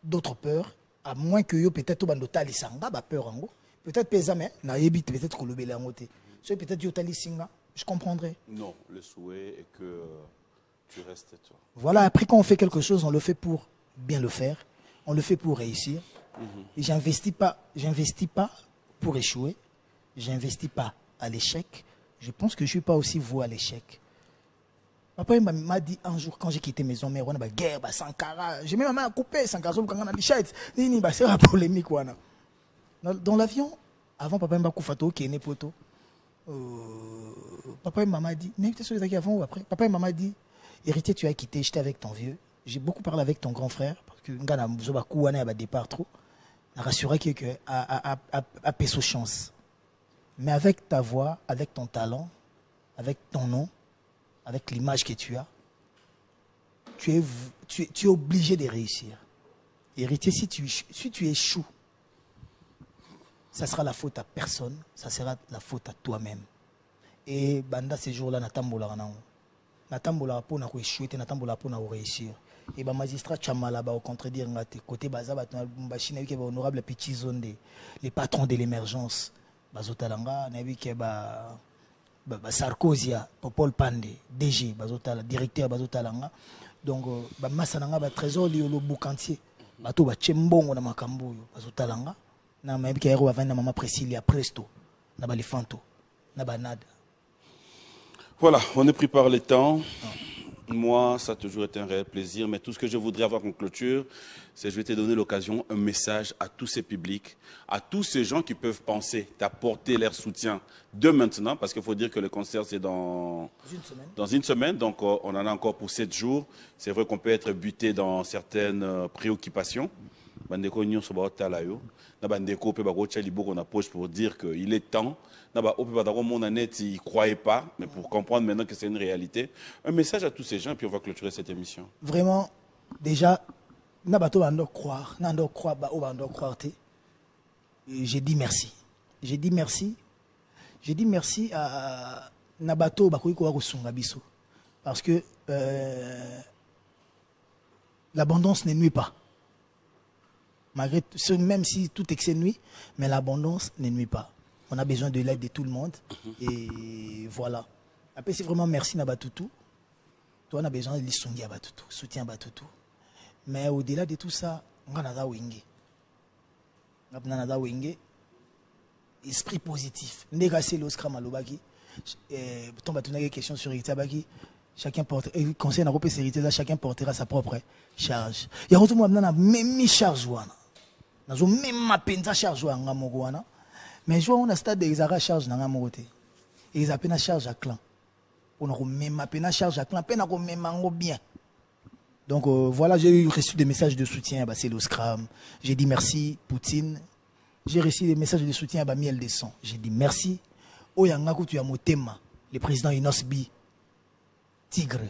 d'autre peur, à moins que yo peut-être au bandota lisanga, ba peur en gros. Peut-être pesame, na yebi peut-être que le belé en côté. Soit peut-être yo talisinga, je comprendrai. Non, le souhait est que tu restes toi. Voilà, après quand on fait quelque chose, on le fait pour bien le faire, on le fait pour réussir. Et j'investis pas pour échouer, j'investis pas à l'échec. Je pense que je suis pas aussi voué à l'échec. Papa m'a dit un jour, quand j'ai quitté maison mère, on a une guerre, Sankara. J'ai mis ma main à couper, Sankara, quand on a bichette. C'est la polémique. Dans l'avion, avant papa m'a koufato, qui est né poto. Papa et maman dit, mais sur les acquis avant ou après. Papa et maman dit, héritier, tu as quitté, j'étais avec ton vieux. J'ai beaucoup parlé avec ton grand frère, parce que nous avons départ trop. On a rassuré que a péso chance. Mais avec ta voix, avec ton talent, avec ton nom, avec l'image que tu as, tu es obligé de réussir. Héritier, si tu échoues, ça sera la faute à personne, ça sera la faute à toi-même. Et banda ces jours-là, natambola pour na échouer, natambola pour na réussir. Et ba magistrat chamala ba au contredire ngate côté bazaba ba chine ki ba honorable petit zone les patrons de l'émergence bazotalanga na bi ke ba Sarkozy Paul Pandé DG bazotala directeur bazotalanga donc ba masananga ba trésor liolo boucantier bato ba chembongo na makambo yo bazotalanga na mayebi ke ero avanda mama Priscilla Presto na balifanto na banada. Voilà, on est pris par le temps. Moi, ça a toujours été un réel plaisir, mais tout ce que je voudrais avoir en clôture, c'est que je vais te donner l'occasion, un message à tous ces publics, à tous ces gens qui peuvent penser d'apporter leur soutien de maintenant, parce qu'il faut dire que le concert, c'est dans une semaine, donc on en a encore pour 7 jours. C'est vrai qu'on peut être buté dans certaines préoccupations. Bandeko nyo so ba tala yo na bandeko pe ba ko tchali boko na poche pour dire que il est temps na ba ope ba da mon net il croyait pas mais pour comprendre maintenant que c'est une réalité. Un message à tous ces gens puis on va clôturer cette émission. Vraiment déjà na bato bando croire na ndo croire ba o bando croire té. J'ai dit merci. J'ai dit merci. J'ai dit merci à na bato ba ko ko sunga biso parce que l'abondance ne nuit pas. Malgré même si tout excès nuit, mais l'abondance ne nuit pas. On a besoin de l'aide de tout le monde. Et voilà. Après, c'est vraiment merci Nabatoutou. Toi, on a besoin de l'issongi à Batoutou, soutien à Batoutou. Mais au-delà de tout ça, on a un wenge. Esprit positif. Négacé l'oscram à l'obaki. Ton batouna une question sur Iritabaki. Chacun porte, et conseil n'a chacun portera sa propre charge. Il y a tout le monde qui a même charge. Nous avons même ma peine charge. Mais je vois on a stade des charge dans la moté. Ils ont peine charge à clan. On a même ma peine charge à clan, peine à même bien. Donc voilà, j'ai reçu des messages de soutien à c'est le Scram. J'ai dit merci Poutine. J'ai reçu des messages de soutien à Miel des Sons. J'ai dit merci. Oyangaku tu as motema, le président Inosbi Tigre.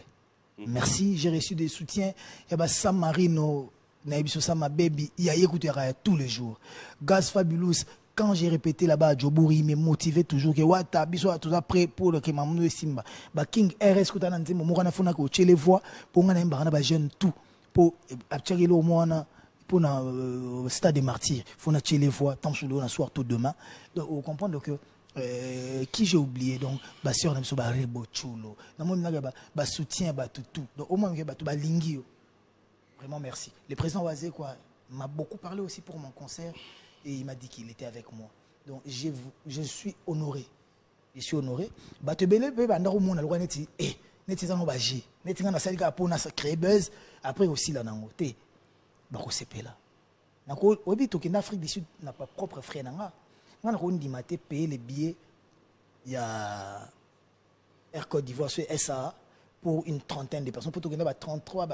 Merci, j'ai reçu des soutiens. Et bah Sam Marino, Naibiso Sama Baby, il y a écouté tous les jours. Gaz Fabulous, quand j'ai répété là-bas, Djobouri me motivait toujours que Wata biso tout après pour le Kemamou Simba. Ba King RS Kutana Nzimo Mourana Fona ko les voix pour ngana mbana ba jeune tout pour abtiagelo moana pour na stade des martyrs. Faut na les voix tant sous le soir tout demain. Donc on comprend que qui j'ai oublié donc ba sœur na biso ba rebo chulo na mo mina ba soutien ba tout donc au moins ba tout ba lingi vraiment merci. Le président Wazé quoi m'a beaucoup parlé aussi pour mon concert et il m'a dit qu'il était avec moi donc je suis honoré. Je suis honoré ba te belé pe ba ndako mona lwa neti neti zango ba J neti ngana salika pour na créer buzz après aussi la nango te ba ko sepela nako obi to en Afrique du Sud n'a pas propre frère nanga. On a payé les billets, il y a Air Côte d'Ivoire, sur SA, pour une trentaine de personnes. Pour tout le monde, 33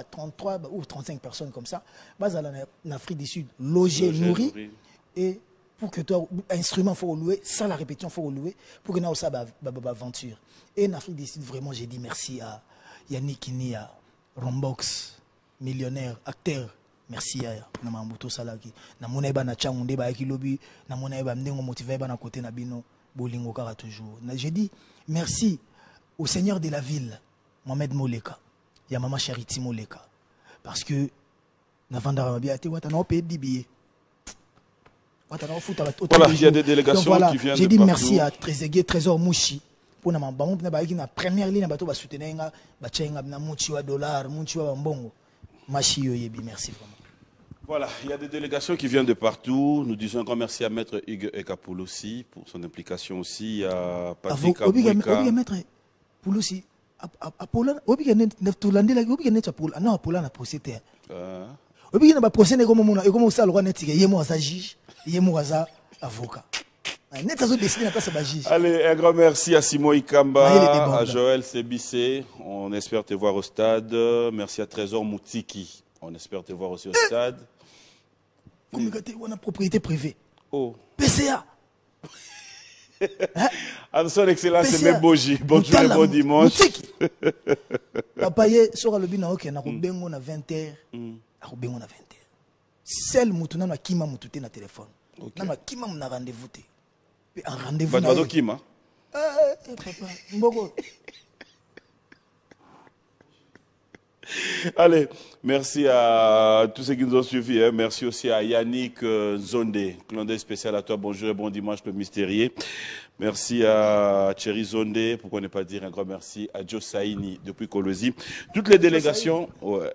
ou 35 personnes comme ça. En Afrique du Sud, logé, nourri. Et pour que toi, instrument, il faut louer, sans la répétition, il faut louer, pour que nous ça aventure. Et en Afrique du Sud, vraiment, j'ai dit merci à Yannick Inia, Rombox, millionnaire, acteur. Merci à Namamoto Salaki. Namoneba na changunde ba kilobi, namoneba mdengo motivé ba na côté na bino, bolingo kara toujours. J'ai dit merci au seigneur de la ville, Mohamed Moleka, ya maman Charity Moleka. Parce que navanda rabiate wata na payer des billets. Wata na futa ba voilà, il y a des délégations voilà, qui viennent. J'ai dit merci à Trésor Mouchi pour na bango na ba na première ligne ba to ba soutenir nga ba chenga na Mouchi wa dollar, Mouchi wa mbongo. Machi yoyebi, merci vraiment. Voilà, il y a des délégations qui viennent de partout. Nous disons un grand merci à Maître Hugues Ekapoulossi pour son implication aussi, à Patrick Abouika. Maître Pouloussi, Apola, obi que ne tulandi la, obi que ne Apola, non Apola na procès te. Obi que na ba procès ne comme ça le roi net que yemo sa juge, yemo sa avocat. Net ça décider na place ba juge. Allez, un grand merci à Simon Ikamba, à Joël Sebissé. On espère te voir au stade. Merci à Trésor Moutiki. On espère te voir aussi au stade. Comme on a propriété privée. Oh. PCA. À son excellence, c'est mes boji. Bonjour et bon dimanche. Papa, hier, sur le bina, ok, na kubengo na 20h. Na kubengo na 20h. Seul moutouna na kima moutouté na téléphone. Na kima na rendez-vous té. Un rendez-vous. Badwado kima. Papa, mboko. Allez, merci à tous ceux qui nous ont suivis. Hein. Merci aussi à Yannick Zondé. Clin d'œil spécial à toi. Bonjour et bon dimanche, le mystérieux. Merci à Thierry Zondé. Pourquoi ne pas dire un grand merci à Joe Saini depuis Colosi. Toutes les délégations, ouais,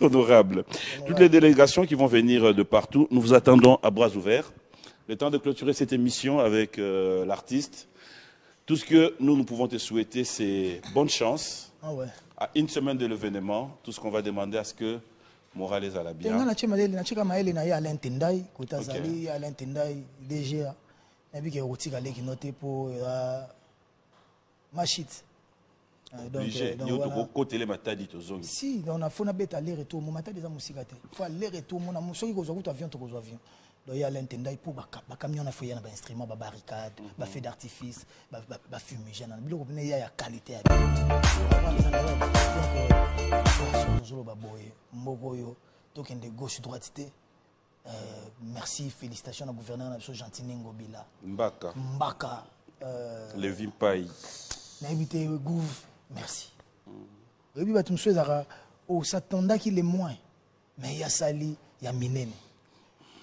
honorables. Toutes les délégations qui vont venir de partout, nous vous attendons à bras ouverts. Le temps de clôturer cette émission avec l'artiste. Tout ce que nous pouvons te souhaiter, c'est bonne chance. Ah ouais. À une semaine de l'événement, tout ce qu'on va demander à ce que Morales à la bien. Obligé. Si, on a fait un aller-retour. Mon matin déjà musique. Il faut aller-retour. Mon amour, ceux qui ont avion, tu as avion. Donc il y a l'intendai pour les camions, il y a des instruments, des barricades, des feux d'artifice, des fumigènes. Il y a la qualité. Donc il y a gauche droite. Merci, félicitations au gouverneur de Gentini Ngobila. Mbaka. Le Vimpaï. N'invité Gouv, merci. Et puis, tu me souhaites au Satanda qui est moins. Mais il y a Sali, il y a Minene.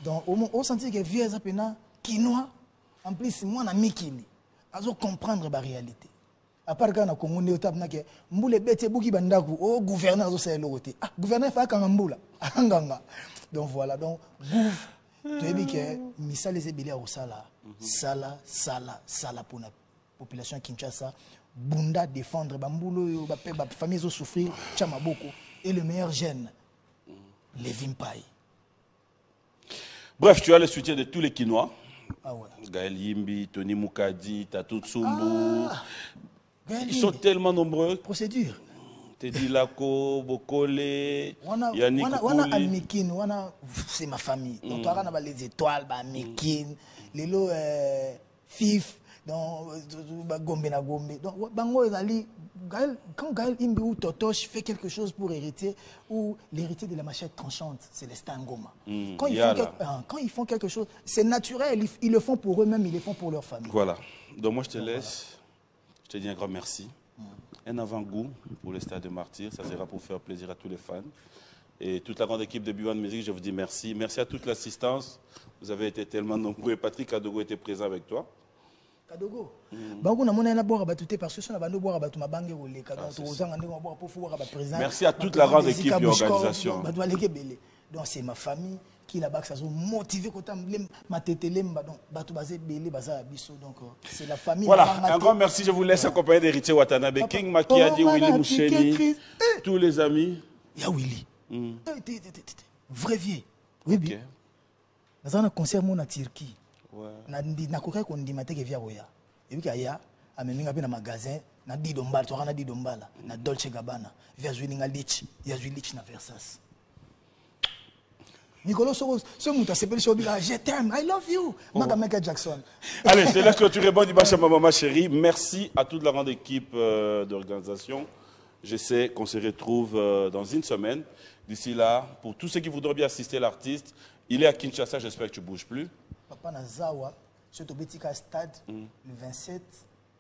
Donc, au senti que vieux Zapena, Kinois, en plus, moi, on a mis Kili. À comprendre la réalité. À part quand on a communé au tabna que Mboule Bete Bouki Bandaku, au gouverneur de Saint-Loroté. Ah, gouverneur fait un Mboula. Donc voilà, donc, Gouv, tu as dit que Missa les ébélés au Sala. Sala pour la population Kinshasa. Bunda défendre Bamboulou, famille souffrir, Chamaboko. Et le meilleur jeune, les Vimpaï. Bref, tu as le soutien de tous les Kinois. Ah ouais. Gaël Yimbi, Tony Moukadi, Tatou Tsumbu. Ils sont tellement nombreux. Procédure. Teddy Lako, Bokole, Yannick Kouli. C'est ma famille. Donc, tu as les étoiles, Mikin, les lots FIF. Donc, Gombe na Gombe. Donc, Bango Ezali, quand Gaël Imbi ou Totoche fait quelque chose pour hériter, ou l'héritier de la machette tranchante, c'est les Stangoma. Quand ils font quelque chose, c'est naturel, ils le font pour eux-mêmes, ils le font pour leur famille. Voilà. Donc, moi, je te laisse. Je te dis un grand merci. Un avant-goût pour le Stade de Martyrs. Ça sera pour faire plaisir à tous les fans. Et toute la grande équipe de B1 Music, je vous dis merci. Merci à toute l'assistance. Vous avez été tellement nombreux. Patrick Kadogo était présent avec toi. Kadogo. Merci à toute la grande équipe et organisation. Donc c'est ma famille qui là-bas ça motivé donc c'est la famille. Voilà, un grand merci. Je vous laisse accompagner d'Héritier Watanabe, King Makiadi, Willy Moucheni, tous les amis. Il y a Willy. Vrai vieux. Oui, bien. Dans un concert en Turquie. Na koka ko ndima te ke via roya et puis aya ameninga pe na magasin na didombala to kana didombala na Dolce Gabbana via Zwinga Lich ya Zwilich na Versace Nicolas Soros ce muta s'appelle Shobila je t'aime I love you Michael Jackson. Allez, c'est là que tu réponds dimanche à ma maman chérie. Merci à toute la grande équipe d'organisation. Je sais qu'on se retrouve dans une semaine. D'ici là, pour tous ceux qui voudraient bien assister l'artiste, il est à Kinshasa, j'espère que tu ne bouges plus. Papa Nazawa, c'est au Betika Stade, le 27,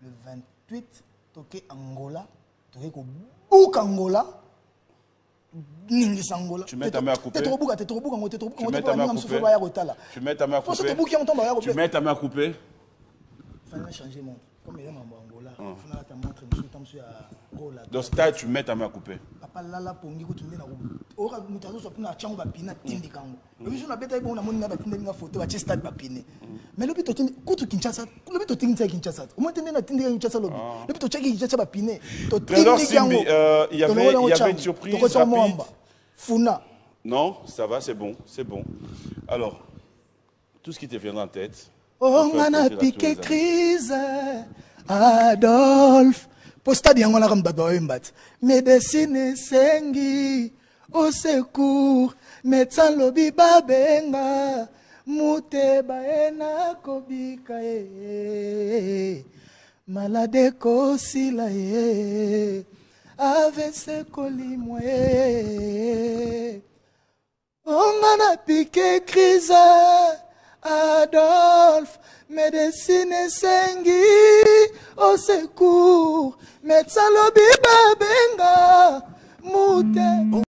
le 28, toké Angola, toké Bouk Angola, Ningis Angola. Tu mets ta main à couper. Tu mets ta main à couper. Tu mets ta main à couper. Tu mets ta main à couper. Il fallait changer mon. Comme il est en Angola, il fallait montre dans ce stade, tu mets ta main à couper. Papa Lala Pongi, tu mets ora mutazo so pina chango ba pina tindi kango biso na beta ibona moni na ba tindi nga photo ba che stade ba pine mais le bito tindi kutu Kinshasa le bito tindi tsa Kinshasa o mo tindi na tindi Kinshasa lobi le bito chaki Kinshasa ba pine to tindi kango il y avait une surprise rapide. Funa non ça va c'est bon alors tout ce qui te viendra en tête on a piqué crise Adolphe posta yango na kambaba oyembat médecine sengi au secours médecin lobi babenga muteba ena kobika malade kosila AVC kolimwe on a piqué crise Adolphe médecine sengi au secours médecin lobi babenga mute